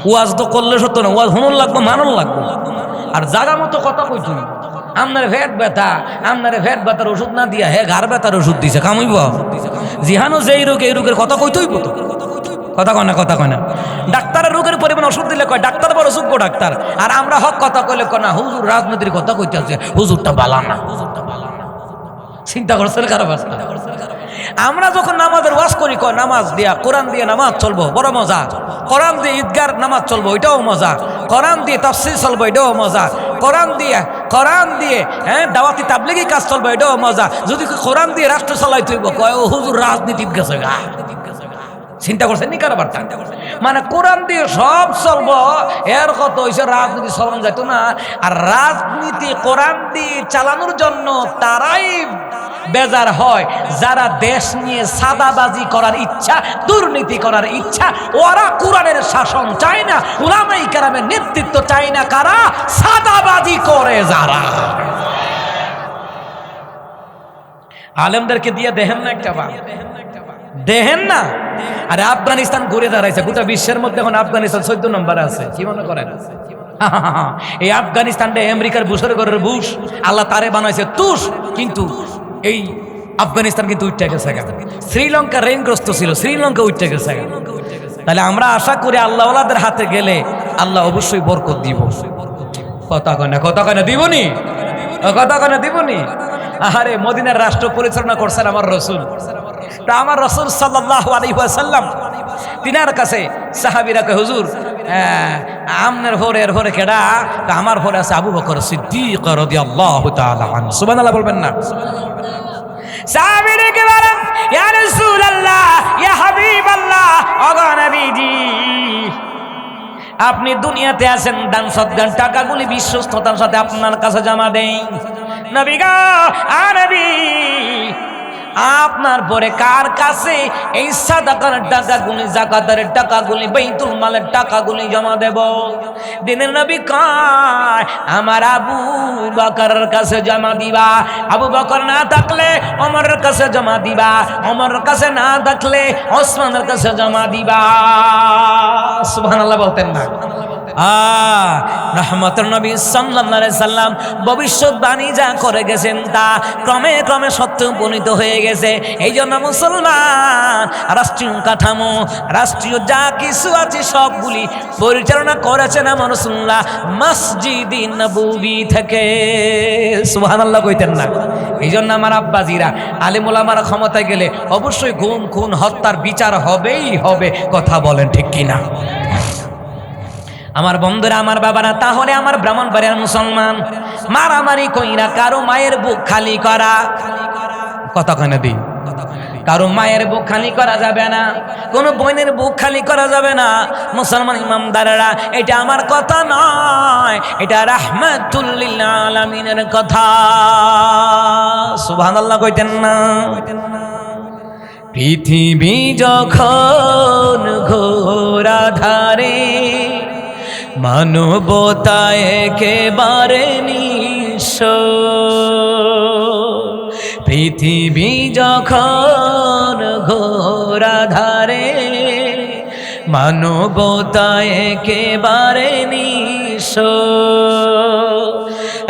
S1: ওয়াজ তো করলে সত্য না, ওয়াজ হুনুন লাগবো, মানুন লাগবো। আর জাগা মতো কথা কই তুমি আপনার ভেট ব্যথা, আপনারে ভেট ব্যথার ওষুধ না দিয়া হে ঘাড় ব্যথার ওষুধ দিছে, কামইব? জিহানো যে রোগ, এই রোগের কথা কইতে হইব তো। কথা কয় না, কথা কয় না। ডাক্তারের রোগের পরিমাণ ওষুধ দিলে কয় ডাক্তার বড় যোগ্য ডাক্তার। আর আমরা হক কথা কইলে কয় না হুজুর রাজনীতির কথা কইতে আছে, হুজুরটা বালা না। চিন্তা করছেন খারাপ অবস্থা। আমরা যখন নামাজের ওয়াজ করি কয় নামাজ দিয়া, কোরআন দিয়ে নামাজ চলবো, বড় মজা। কোরআন দিয়ে ঈদগার নামাজ চলবো, এটাও মজা। কোরআন দিয়ে তাফসীর চলবো, এটাও মজা। কোরআন দিয়ে হ্যাঁ দাওয়াতি তাবলিগি কাজ চলবো, এটাও মজা। যদি কোরআন দিয়ে রাষ্ট্র চালাইতে হইব কয় ও হুজুর রাজনীতির গেছে গা। চিন্তা করছেন নি কারবারটা? মানে কোরআন দিয়ে সব চলবো, এর কত হয়েছে রাজনীতি চলানো যেত না। আর রাজনীতি কোরআন দিয়ে চালানোর জন্য তারাই বেজার হয় যারা দেশ নিয়ে সাদাবাজি করার ইচ্ছা, দুর্নীতি করার ইচ্ছা। ওরা কোরআনের শাসন চায় না, উলামায়ে কেরামের নেতৃত্ব চায় না। কারা? সাদাবাজি করে যারা। আলেমদেরকে দিয়ে দেখেন না একটা বার, দেখেন না। আরে আফগানিস্তান ঘুরে দাঁড়াইছে, গোটা বিশ্বের মধ্যে এখন আফগানিস্তান 14 নম্বরে আছে। কি মনে করেন? এই আফগানিস্তানটা আমেরিকার বুশের ঘরের বুশ, আল্লাহ তারে বানাইছে তুষ। কিন্তু এই আফগানিস্তান কিন্তু উঠে গেছে। শ্রীলঙ্কা ঋণগ্রস্ত ছিল, শ্রীলঙ্কা উঠে গেছে। তাহলে আমরা আশা করি আল্লাহওয়ালাদের হাতে গেলে আল্লাহ অবশ্যই বরকত দিব। কথা কয় না, কথা কয় না, দিবনি, কথা কয় না, দিবনি। আরে মদিনার রাষ্ট্র পরিচালনা করছেন আমার রাসূল। তা আমার রাসূল সাল্লাল্লাহু আলাইহি ওয়াসাল্লাম তিনার কাছে সাহাবীরা কয় হুজুর আমনের পরে কেডা? আমার পরে আছে আবু বকর সিদ্দিক রাদিয়াল্লাহু তাআলা আনহু। সুবহানাল্লাহ বলবেন না? সাহাবীরা কে বলেন ইয়া রাসূলুল্লাহ, ইয়া হাবিবাল্লাহ, ও নবীজি আপনি দুনিয়াতে আছেন, দান সদ্গান টাকাগুলি বিশ্বস্ততার সাথে আপনার কাছে জমা দেই। নবী গো, নবী আপনার পরে কার কাছে এই সাদাকার টাকাগুলি, যাকাতের টাকাগুলি, বাইতুল মালের টাকাগুলি জমা দেব? দিনের নবী কয় আমার আবু বকরের কাছে জমা দিবা। আবু বকর না থাকলে ওমরের কাছে জমা দিবা, ওমরের কাছে না থাকলে ওসমানের কাছে জমা দিবা। সুবহানাল্লাহ বলতেন না? রহমতের নবী সাল্লাল্লাহু আলাইহি সাল্লাম ভবিষ্যৎবাণী যা করে গেছেন তা ক্রমে ক্রমে সত্য উপনীত হয়ে গেছে। এই জন্য মুসলমান রাষ্ট্রীয় কাঠামো, রাষ্ট্রীয় যা কিছু আছে সবগুলি পরিচালনা করেছেন আমার রাসূলুল্লাহ মসজিদে নববী থেকে। সুবহানাল্লাহ কইতেন না? এই জন্য আমার আব্বাজিরা, আলেম ওলামারা ক্ষমতায় গেলে অবশ্যই গুম খুন হত্যার বিচার হবেই হবে। কথা বলেন ঠিক কিনা? আমার বন্ধুরা, আমার বাবারা, তাহলে আমার ব্রাহ্মণবাড়িয়ার মুসলমান মারামারি কইরা কারো মায়ের বুক খালি করা, কথা কয় না দি, কারো মায়ের বুক খালি করা যাবে না, কোনো বোনের বুক খালি করা যাবে না। মুসলমান ইমামদারেরা, এটা আমার কথা নয়, এটা রাহমাতুল লিল আলামিনের কথা। সুবহানাল্লাহ কইতেন না? পৃথিবী যখন ঘোর আধারে, মানবতা একেবারে নিঃস্ব। পৃথিবী যখন ঘোর আধারে, মানবতা একেবারে নিঃস্ব।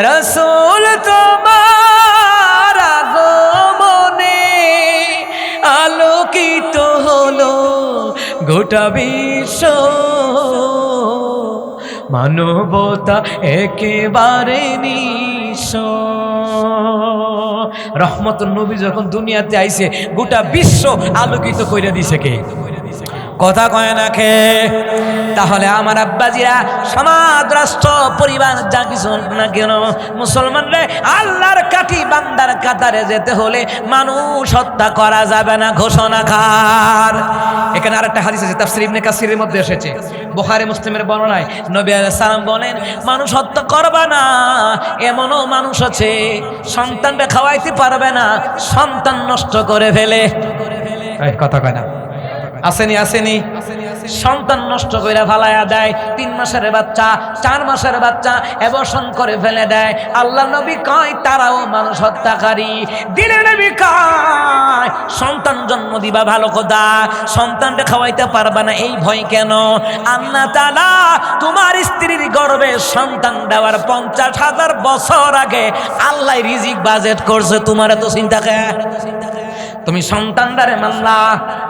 S1: রাসূল তোমার আগমনে আলোকিত হলো গোটা বিশ্ব। মানবতা একেবারে নিঃস্ব। রহমতুল নবী যখন দুনিয়াতে আইছে গোটা বিশ্ব আলোকিত করে দিছে কে? কথা কয় না কে? তাহলে আমার আব্বাজিরা, সমাজ, রাষ্ট্র, পরিবার যা কিছু না কেন, মুসলমানরা আল্লাহর কাঠি, বান্দার কাতারে যেতে হলে মানুষ হত্যা করা যাবে না ঘোষণা কার। এখানে আরেকটা হাদিস আছে তাফসীর ইবনে কাসিরের মধ্যে এসেছে, বুখারী মুসলিমের বর্ণনায় নবী আলাইহিস সালাম বলেন মানুষ হত্যা করবে না। এমনও মানুষ আছে সন্তানকে খাওয়াইতে পারবে না, সন্তান নষ্ট করে ফেলে। কথা কয় না, আসেনি সন্তান নষ্ট করে ফেলায়া দেয়। 3 মাসের বাচ্চা 4 মাসের বাচ্চা অ্যাবর্শন করে ফেলে দেয়। আল্লাহ নবী কয় তারাও মানুষ হত্যাকারী। দিলে নবী কয় সন্তান জন্ম দিবা ভালো কথা, সন্তানকে খাওয়াইতে পারবা না এই ভয় কেন? আল্লাহ তাআলা তোমার স্ত্রীর গর্ভে সন্তান দেওয়ার 50,000 বছর আগে আল্লাহ রিজিক বাজেট করছে, তোমার এত চিন্তা কে? তুমি সন্তানদারে মানলা।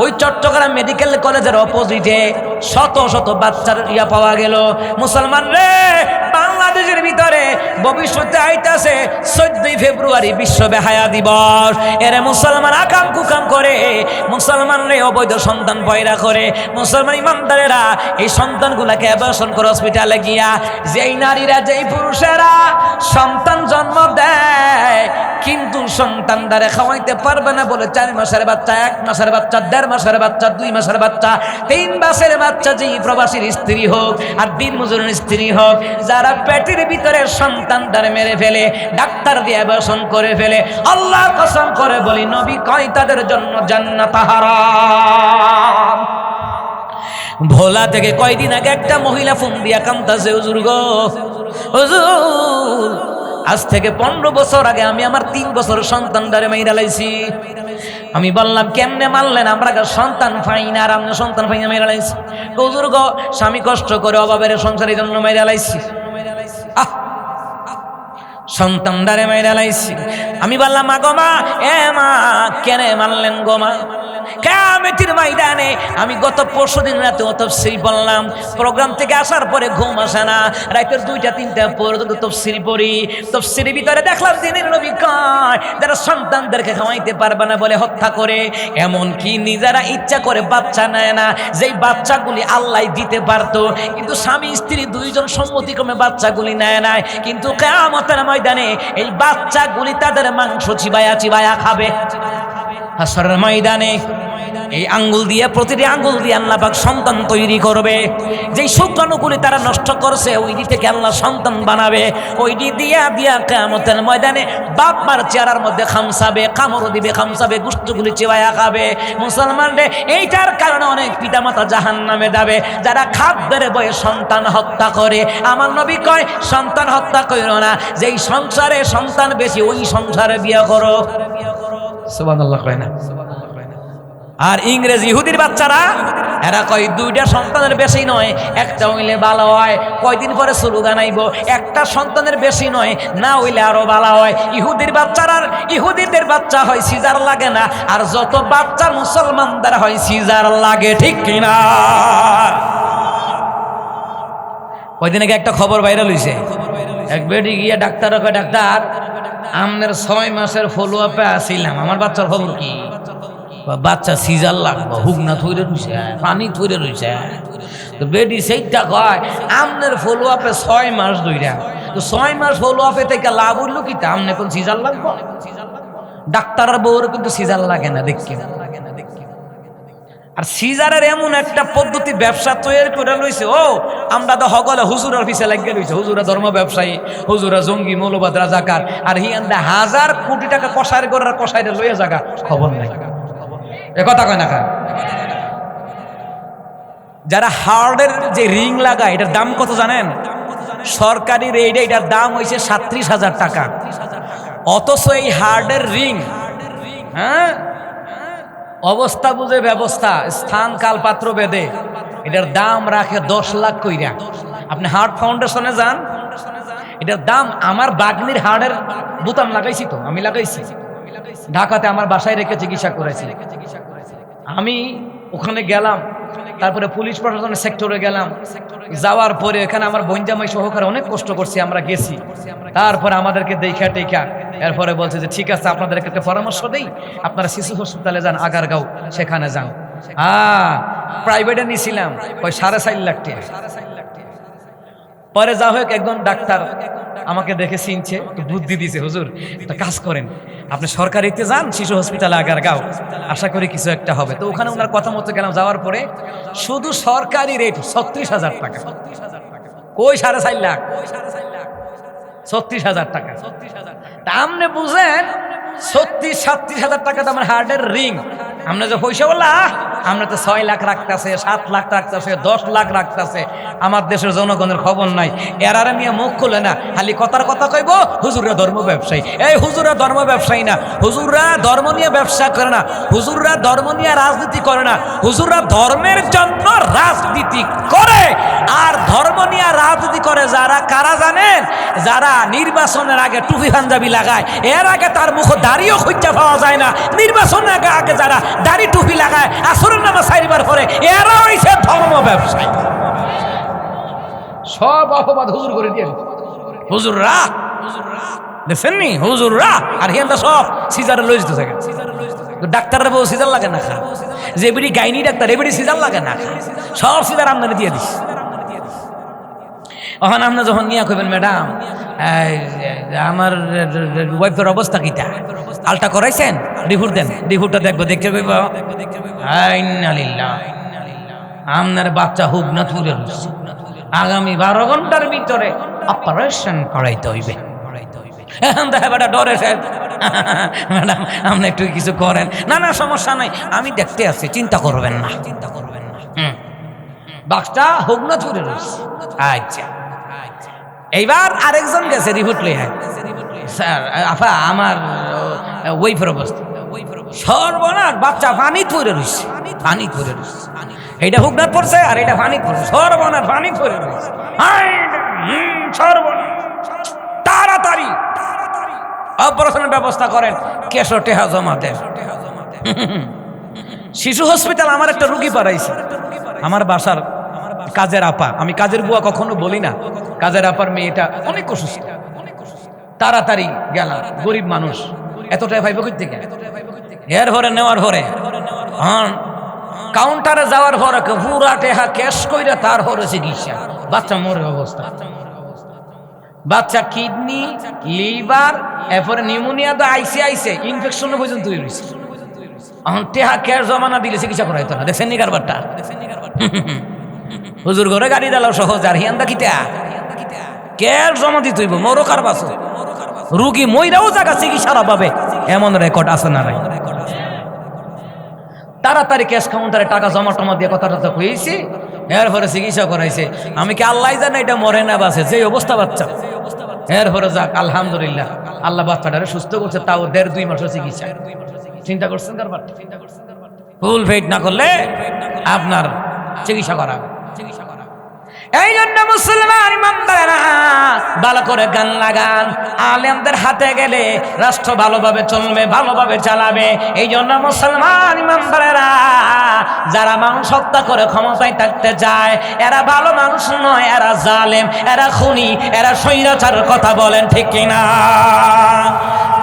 S1: ওই চট্টগ্রাম মেডিকেল কলেজের অপোজিটে শত শত বাচ্চার পাওয়া গেল। মুসলমান রে, বাংলাদেশের ভিতরে ভবিষ্যতে আইতাছে 14 ফেব্রুয়ারি বিশ্ব বেহায়া দিবস। এরে মুসলমান আকাম কুকাম করে, মুসলমান রে অবৈধ সন্তান পয়দা করে। মুসলমান ইমানদারেরা এই সন্তানগুলাকে অ্যাবর্শন করে হসপিটালে গিয়া, যেই নারীরা যেই পুরুষেরা সন্তান জন্ম দেয় কিন্তু সন্তান দ্বারে খাওয়াইতে পারবে না বলে 4 মাসের বাচ্চা, 1 মাসের বাচ্চা, 1.5 মাসের বাচ্চা, 2 মাসের বাচ্চা, 3 মাসের বাচ্চা, যেই প্রবাসীর স্ত্রী হোক আর দিন মজুরের স্ত্রী হোক, যারা পেটের ভিতরে সন্তান দ্বারে মেরে ফেলে, ডাক্তার দিয়ে অ্যাবর্শন করে ফেলে, আল্লাহর কসম করে বলি নবী কয় তাদের জন্য জান্নাত হারাম। ভোলা থেকে কয়দিন আগে একটা মহিলা ফোন দিয়া কান্দাছে, হুজুর গো হুজুর, আজ থেকে 15 বছর আগে আমি আমার 3 বছর সন্তান দ্বারে মাইরা লাইছি। আমি বললাম কেমনে মারলেন? আমরা সন্তান পাই না, আর আমরা সন্তান পাই না মাইরা লাইছি। হুজুর গো স্বামী কষ্ট করে অভাবের সংসারের জন্য মাইরা লাইছি। সন্তান দ্বারে মাইরা লাইছি। আমি বললাম মা গো মা, এ মা কেন মারলেন গো মা? কিয়ামতের ময়দানে আমি গত পরশুদিন রাতে তাফসীর পড়লাম। প্রোগ্রাম থেকে আসার পরে ঘুম আসে না, রাতের 2টা-3টা পর্যন্ত তাফসীর পড়ি। তাফসীরের ভিতরে দেখলাম দিনের নবী কয় যারা সন্তানদেরকে খাওয়াইতে পারবে না বলে হত্যা করে, এমন কি নিজেরা ইচ্ছা করে বাচ্চা নেয় না, যেই বাচ্চাগুলি আল্লাহ দিতে পারতো, কিন্তু স্বামী স্ত্রী 2 জন সম্মতিক্রমে বাচ্চাগুলি নেয় নাই। কিন্তু কিয়ামতের ময়দানে এই বাচ্চাগুলি তাদের মাংস চিবায়া চিবায়া খাবে। হাসরের ময়দানে এই আঙ্গুল দিয়ে, প্রতিটি আঙ্গুল দিয়ে আল্লাহ পাক সন্তান তৈরি করবে। যেই শুক্রাণুগুলি তারা নষ্ট করছে ওই দিক থেকে আল্লাহ সন্তান বানাবে। ওই দিক দিয়া দিয়া কিয়ামতের ময়দানে বাপ মার চেহারার মধ্যে খামসাবে, কামড় দিবে, খামসাবে, গুষ্ঠগুলি চেবায়া খাবে। মুসলমানদের এইটার কারণে অনেক পিতামাতা জাহান্নামে যাবে, যারা খাদ্যের বয়ে সন্তান হত্যা করে। আমার নবী কয় সন্তান হত্যা কইরো না, যেই সংসারে সন্তান বেশি ওই সংসারে বিয়ে করো। সুবহানাল্লাহ কয় না? আর ইংরেজ ইহুদির বাচ্চারা এরা কয় 2টা সন্তানের বেশি নয়, একটা হইলে ভালো হয়। কয়দিন পরে স্লোগান আইব একটা সন্তানের বেশি নয়, না হইলে আরো ভালো হয়। ইহুদিদের বাচ্চা হয় সিজার লাগে না, আর যত বাচ্চা মুসলমানদের হয় সিজার লাগে, ঠিক কিনা? কয়দিন আগে একটা খবর ভাইরাল হইছে, এক বেটি গিয়ে ডাক্তার কয় ডাক্তার আমনের 6 মাসের ফলো আপে আসিলাম, আমার বাচ্চার খবর কি? বাচ্চা সিজার লাগবো, হুগনা থইরে রইছে, পানি থইরে রইছে। তো বেডি সেইটা কয় আমনের ফলো আপে 6 মাস ধইরা, তো 6 মাস ফলো আপে থেকে লাভ হইল কি? তা আমনে কোন সিজার লাগবো? ডাক্তারের বউর কিন্তু সিজার লাগে না, দেখি। আর সিজারের এমন একটা পদ্ধতি ব্যবসা তৈরি করে লইছে, ও আমরা তো হগলে হুজুরের পিছে লাগিয়ে লইছে। হুজুরা ধর্ম ব্যবসায়ী, হুজুরা জঙ্গি, মৌলবাদ, রাজাকার, আর হিয়ান্দা 1000 কোটি টাকা কষায় করে কষাইরে লইয়া জায়গা খবর নাই। কথা কয় না? যারা হার্টের যে রিং লাগায় এটার দাম কত জানেন? সরকারি রেটে এটার দাম হয়েছে 37,000 টাকা। অথচ এই হার্টের রিং, হ্যাঁ, অবস্থা বুঝে ব্যবস্থা, স্থান কাল পাত্র বেদে এটার দাম রাখে 10 লাখ কইরা। আপনি হার্ট ফাউন্ডেশনে যান, এটার দাম, আমার বাগনির হার্টের বোতাম লাগাইছি, তো আমি লাগাইছি ঢাকাতে, আমার বাসায় রেখে চিকিৎসা করেছি। আমি ওখানে গেলাম, তারপরে পুলিশ প্রশাসনের সেক্টরে গেলাম, যাওয়ার পরে এখানে আমার বঞ্জামাই সহকারে অনেক কষ্ট করছি, আমরা গেছি। তারপরে আমাদেরকে দেখা টেকা এরপরে বলছে যে ঠিক আছে আপনাদেরকে একটা পরামর্শ দেই, আপনারা শিশু হসপিটালে যান, আগারগাঁও, সেখানে যান। প্রাইভেটে নিয়েছিলাম ওই 4.5 লাখ টাকা। পরে যা হোক একজন ডাক্তার আমাকে দেখে চিনছে, একটু বুদ্ধি দিয়েছে, হুজুর একটা কাজ করেন, আপনি সরকারিতে যান, শিশু হসপিটালে আগারগাঁও, আশা করি কিছু একটা হবে। তো ওখানে ওনার কথা মতো গেলাম, যাওয়ার পরে শুধু সরকারি রেট 36,000 টাকা। কই 4.5 লাখ, 36,000 টাকা। তা আপনি বুঝেন 36-37,000 টাকা তো আমার হার্টের রিং। আমরা যে পয়সা বললা, আমরা তো 6 লাখ রাখতেছে, 7 লাখ রাখতেছে, 10 লাখ রাখতেছে। আমার দেশের জনগণের খবর নাই, এরারে নিয়ে মুখ খুলে না, খালি কথার কথা কইব হুজুররা ধর্ম ব্যবসায়ী। এই হুজুররা ধর্ম ব্যবসায়ী না, হুজুররা ধর্ম নিয়ে ব্যবসা করে না, হুজুররা ধর্ম নিয়ে রাজনীতি করে না, হুজুররা ধর্মের জন্য রাজনীতি করে। আর ধর্ম নিয়ে রাজনীতি করে যারা, কারা জানেন? যারা নির্বাচনের আগে টুপি পাঞ্জাবি লাগায়, এর আগে তার মুখ দাড়িও খুঁজে পাওয়া যায় না। নির্বাচনের আগে যারা দাড়ি টুপি লাগায়, আসরের নামাজ সাইবার পরে, এরা হইছে ধর্ম ব্যবসায়ী। সব অপবাদ হুজুর করে দিয়ে, হুজুররা দেখছেননি, হুজুররা আর হিন্দা সব সিজারে লই যেতে থাকে। ডাক্তারের বউ সিজার লাগে না খা, যে বিড়ি গাইনি ডাক্তার এবিড়ি সিজার লাগে না খা, সব সিজার আমদানি দিয়ে দিস। ওখানে আপনি যখন নিয়ে কইবেন, ম্যাডাম আমার ওয়াইফের অবস্থা কিটা, আলটা করাইছেন, রিপোর্ট দেন, রিপোর্টটা দেখবো, দেখতে কইব আপনার বাচ্চা হুক না তুলে, আগামী 12 ঘন্টার ভিতরে অপারেশন করাইতে হইবে। এখন দেখা বেটা ডরে, ম্যাডাম আপনি একটু কিছু করেন। না না সমস্যা নাই, আমি দেখতে আসছি, চিন্তা করবেন না, চিন্তা করবেন না। বাচ্চা হুক না তুলে রয়েছে। আচ্ছা, এইবার আরেকজন গেছে রিপোর্ট লই, হ্যাঁ স্যার আফা আমার ওয়াইফের অবস্থা, সর্বনাশ, বাচ্চা পানি পড়ে রয়েছে, পানি পড়ে রয়েছে। এইটা হুকনাথ পড়ছে আর এটা পানি পড়ছে, সর্বনাশ, পানি পড়ে রয়েছে। সর্বনাশ, তাড়াতাড়ি অপারেশনের ব্যবস্থা করেন, কেশো টেহা জমা দেন। শিশু হসপিটাল আমার একটা রুগী পাঠাইছে, আমার বাসার কাজের আপা, আমি কাজের বুয়া কখনো বলি না, কাজের আপার মেয়েটা অনেক অসুস্থ। তাড়াতাড়ি গেলাম, গরিব মানুষ, এতটাই ভাইব কই থেকে, এর ভরে নেওয়ার ভরে কাউন্টারে যাওয়ার পরে পুরা টেহা ক্যাশ কইরা তার হরে চিকিৎসা। বাচ্চা মরে অবস্থা, বাচ্চা কিডনি, লিভার, এরপরে নিউমোনিয়া তো আইসে ইনফেকশন পর্যন্ত তৈরি হয়েছে। এখন টেহা ক্যাশ জমা না দিলে চিকিৎসা করাইতো না। দেখছেন নি কারবারটা? হুজুর ঘরে গাড়ি দালাও সহজ, আর হিয়ান্দা কিতা ক্যাশ জমা দিতে হইব, মরো কার বাসো, রুগী মইরাও জায়গা চিকিৎসার অভাবে, এমন রেকর্ড আছে না নাই? তাড়াতাড়ি ক্যাশ কাউন্টারে টাকা জমা টমা দিয়ে কথা টথা কইছি, এরপরে চিকিৎসা করাইছে। আমি কি আল্লাহ জানে এটা মরে না বাসে, যে অবস্থা বাচ্চা। এরপরে যাক আলহামদুলিল্লাহ, আল্লাহ বাচ্চাটারে সুস্থ করছে, তাও 1.5-2 মাসের চিকিৎসা। চিন্তা করছেন কারবার? ফুল ফেট না করলে আপনার চিকিৎসা করা। এই জন্য মুসলমান ইমানদারেরা ভালো করে গান লাগান, আলেমদের হাতে গেলে রাষ্ট্র ভালোভাবে চলবে, ভালোভাবে চালাবে। এই জন্য মুসলমান ইমানদারেরা যারা মানুষ হত্যা করে ক্ষমতায় থাকতে চায়, এরা ভালো মানুষ নয়, এরা জালেম, এরা খুনি, এরা স্বৈরাচারের কথা বলেন ঠিক কিনা?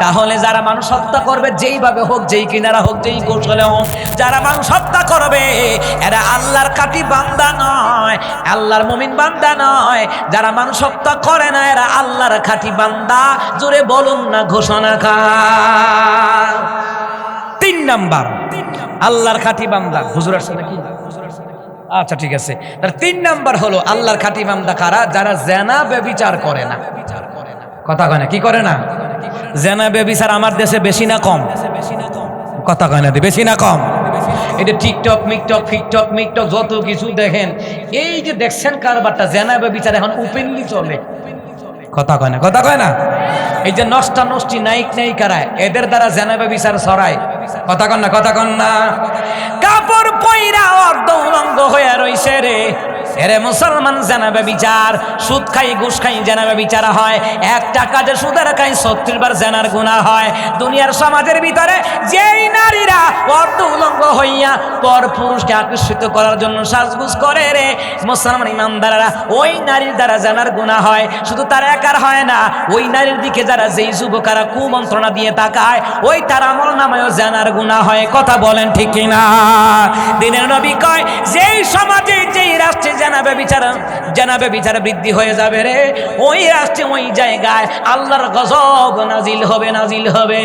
S1: তাহলে যারা মানুষ হত্যা করবে, যেইভাবে হোক, যেই কিনারা হোক, যেই কৌশলে হোক, যারা মানুষ হত্যা করবে এরা আল্লাহর কাটি বান্দা নয়, আল্লাহর মুমিন বান্দা নয়। যারা মানুষ হত্যা করে না এরা আল্লাহর খাঁটি বান্দা। জোরে বলুন না ঘোষণা কার? 3 নাম্বার আল্লাহর খাঁটি বান্দা। হুজুর আসছে নাকি? আচ্ছা ঠিক আছে। তার 3 নাম্বার হলো আল্লাহর খাঁটি বান্দা কারা? যারা জেনা ব্যভিচার করে না। কথা কয় না, কি করে না? জেনা ব্যভিচার আমার দেশে বেশি না কম? কথা কয় না, বেশি না কম? এই যে টিকটক মিকটক যত কিছু দেখেন, এই যে দেখছেন কারবারটা, জেনা ব্যভিচার এখন ওপেনলি চলে। কথা কয় না, কথা কয় না? এই যে নষ্টি নায়িকারা, এদের দ্বারা জেনা ব্যভিচার ছড়ায়। কথা কন না, কথা কন না? কাপড় পয়রা অর্ধ উলঙ্গ হয়ে রইছে রে, এরে মুসলমান জেনা ব্যভিচার। সুদ খাই, ঘুষ খাই, জেনা ব্যভিচার হয়। 1 টাকা যে সুদের খাই 36 বার জেনার গুনাহ হয়। দুনিয়ার সমাজের ভিতরে যেই নারীরা অর্ধ উলঙ্গ হইয়া পর পুরুষকে আকর্ষিত করার জন্য সাজগুজ করে রে, মুসলমান ইমানদাররা ওই নারীর দ্বারা জেনার গুনাহ হয়। শুধু তার একার হয় না, ওই নারীর দিকে যারা যেই যুবকেরা কুমন্ত্রণা দিয়ে তাকায়, ওই তার আমল নামায়ও জেনার গুনাহ হয়। কথা বলেন ঠিক কিনা? দিনের নবী কয়, যেই সমাজে যেই রাষ্ট্রে জানাবে বিচার বৃদ্ধি হয়ে যাবে রে, ওই রাষ্ট্রে ওই জায়গায় আল্লাহর গজব নাজিল হবে।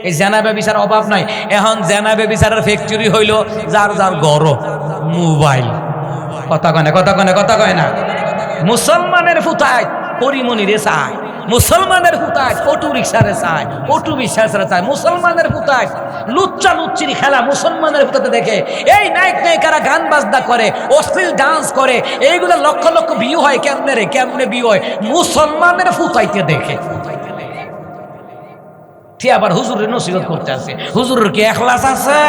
S1: এই জানাবে বিচার অভাব নাই। এখন জানাবে বিচারের ফ্যাক্টরি হইল যার গড় মোবাইল। কথা কয় না। মুসলমানের ফুতায় পরিমণিরে চায়, মুসলমানের ফুতায় অটো রিক্সারে চায়, অটো বিশ্বাসরে চায়, মুসলমানের ফুতায় লুচ্চা লুচ্চির খেলা মুসলমানের ফুতাতে দেখে। এই নায়িকারা গান বাজনা করে, অশ্লীল ডান্স করে, এইগুলো লক্ষ লক্ষ ভিউ হয়। কেমনে ভিউ হয়? মুসলমানের ফুতাইতে দেখে। ঠিক আবার হুজুরের নসিহত করতে আছে। হুজুরের কি এখলাস আছে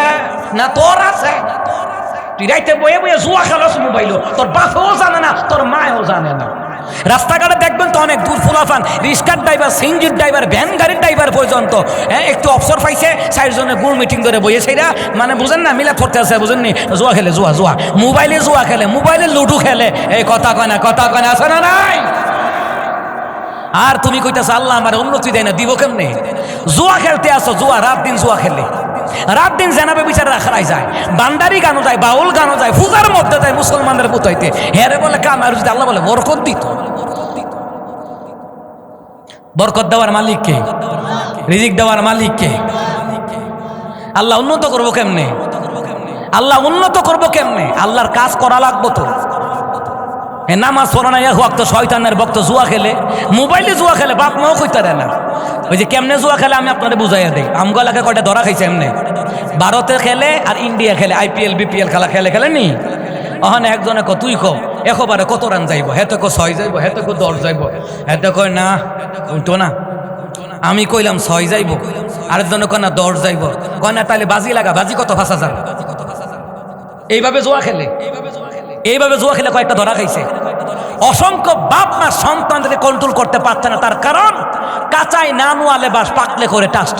S1: না তোর আছে? তুই রাইতে বয়ে জুয়া খেলাস মোবাইল, তোর বাপও জানে না, তোর মায়ও জানে না। রাস্তাঘাটে দেখবেন তো অনেক দূর ফুলাফান, রিক্সার ড্রাইভার, সিএনজির ড্রাইভার, ভ্যান গাড়ির ড্রাইভার পর্যন্ত একটু অবসর পাইছে, 4 জনে গুড় মিটিং করে বইয়ে সেইরা মানে বুঝেন না, মিলা করতে আছে, বুঝেননি? জুয়া খেলে, জুয়া মোবাইলে, জুয়া খেলে মোবাইলে, লুডু খেলে। এই কথা কয় না আছে না নাই? আর তুমি কইতাছ আল্লাহ আমার উন্নতি দেয় না, দিব কেমনে? জুয়া খেলতে আসো, রাত দিন জুয়া খেলে, রাত দিন জানাবে বিচার রাখাই যায়, বান্দারি গানও যায়, বাউল গানও যায়, পূজার মধ্যে যায় মুসলমানদের পুতাইতে। হেরে বলে কাম, আর যদি আল্লাহ বলে বরকত দিত। বরকত দেওয়ার মালিক কে? রিজিক দেওয়ার মালিক কে? আল্লাহ উন্নত করবো কেমনে? আল্লাহর কাজ করা লাগবো তো। নামাজ পড়া না, এক ওয়াক্ত শয়তানের ভক্ত জুয়া খেলে, মোবাইলে জুয়া খেলে, বাপ মাও কইতে দেয় না। ওই যে কেমনে জুয়া খেলে আমি আপনাদের বুঝাইয়া দেই। আমগো এলাকায় কয়টা ধরা খাইছে এমনি। ভারতে খেলে আর ইন্ডিয়া খেলে, IPL BPL খেলা খেলেনি। ওখানে একজনে তুই একবারে কত রান যাইব? হেতে 6 যাইব, হেতে 10 যাইব, হেতে কয় না উঠো না। আমি কইলাম 6 যাইব, আরেকজনে কয় না 10 যাইব, কয় না তাহলে বাজি লাগা, বাজি কত 5,000। এইভাবে জুয়া খেলে কয়েকটা ধরা খাইছে। অসংখ্য বাপ মা সন্তানদের কন্ট্রোল করতে পারছে না, তার কারণ কাঁচাই না নোয়ালে বাস, পাকলে করে টাস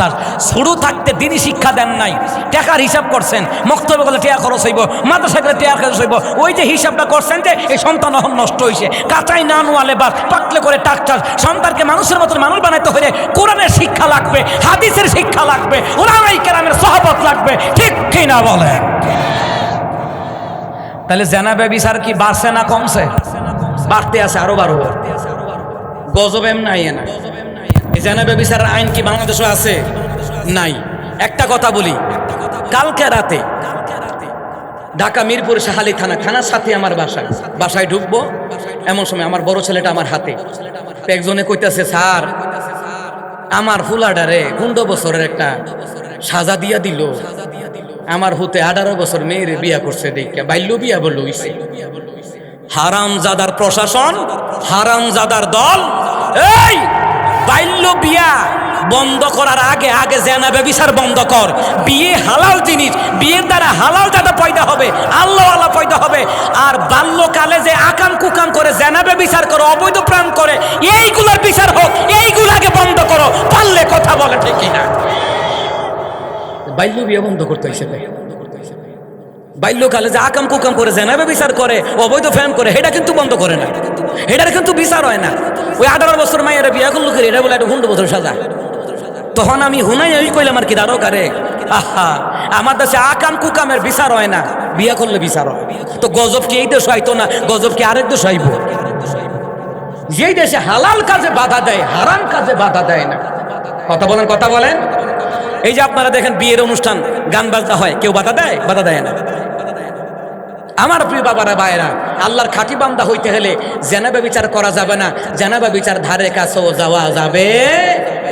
S1: শুরু থাকতে দিনই শিক্ষা দেন নাই। টাকার হিসাব করছেন, মক্তব্য গেলে টাকা খরচ হইব, মাদ্রাসা গেলে টাকা খরচ হইব, ওই যে হিসাবটা করছেন যে এই সন্তান এখন নষ্ট হয়েছে। কাঁচাই না নোয়ালে বাস, পাকলে করে টাস সন্তানকে মানুষের মতন মানুষ বানাইতে হলে কোরআনের শিক্ষা লাগবে, হাদিসের শিক্ষা লাগবে, উলামায়ে কেরামের সহবত লাগবে। ঠিক কিনা বলে? তাহলে জানাবে বিচার কি বাড়ছে না কমছে? বাড়তে আছে, আরো বাড়ব। গজব নাই না। এই জানাবে বিচারের আইন কি বাংলাদেশে আছে? নাই। একটা কথা বলি, কালকে রাতে ঢাকা মিরপুর শাহালি থানার সাথে আমার বাসায় ঢুকবো, এমন সময় আমার বড় ছেলেটা আমার হাতে। একজনে কইতাছে, স্যার আমার ফুলাডারে 15 বছরের একটা সাজা দিয়া দিল, আমার হতে 18 বছর মেয়ের বিয়া করছে দেখে বাল্য বিয়া বলে হইছে। হারামজাদার প্রশাসন, হারামজাদার দল, এই বাল্য বিয়া বন্ধ করার আগে জানাবে বিচার বন্ধ কর। বিয়ে হালাল জিনিস, বিয়ের দ্বারা হালাল যাতে পয়দা হবে, আল্লাহ পয়দা হবে। আর বাল্যকালে যে আকাম কুকাম করে জানাবে বিচার করো, অবৈধ প্রেম করে, এইগুলোর বিচার হোক, এইগুলাকে বন্ধ করো। পারলে কথা বলে ঠিক কিনা? বাল্য বিয়ে বন্ধ করতে হয়েছে। বাল্যকালে যে আকাম কুকাম করে জানাবে বিচার করে, অবৈধ প্রেম করে, এটা কিন্তু বন্ধ করে না, এটার কিন্তু বিচার হয় না। ওই 18 বছর মায়েরা বিয়া করলো করে, এটা বলে একটা 15 বছর সাজা। তখন আমি হুনাই ওই কইলাম আর কি, দারোগারে আহা আমার দেশে আকাম কুকামের বিচার হয় না, বিয়া করলে বিচার হয়। তো গজব কি এই দেশ হইতো না? গজব কি আরেক দেশ হইব? যেই দেশে হালাল কাজে বাধা দেয়, হারাম কাজে বাধা দেয় না। কথা বলেন। এই যে আপনারা দেখেন বিয়ের অনুষ্ঠান গান বাজনা হয়, কেউ বাধা দেয়? বাধা দেয় না। আমার প্রিয় বাবারা ভাইরা, আল্লাহর খাঁটি বান্দা হইতে হলে জানাবে বিচার করা যাবে না, জানাবে বিচার ধারে কাছেও যাওয়া যাবে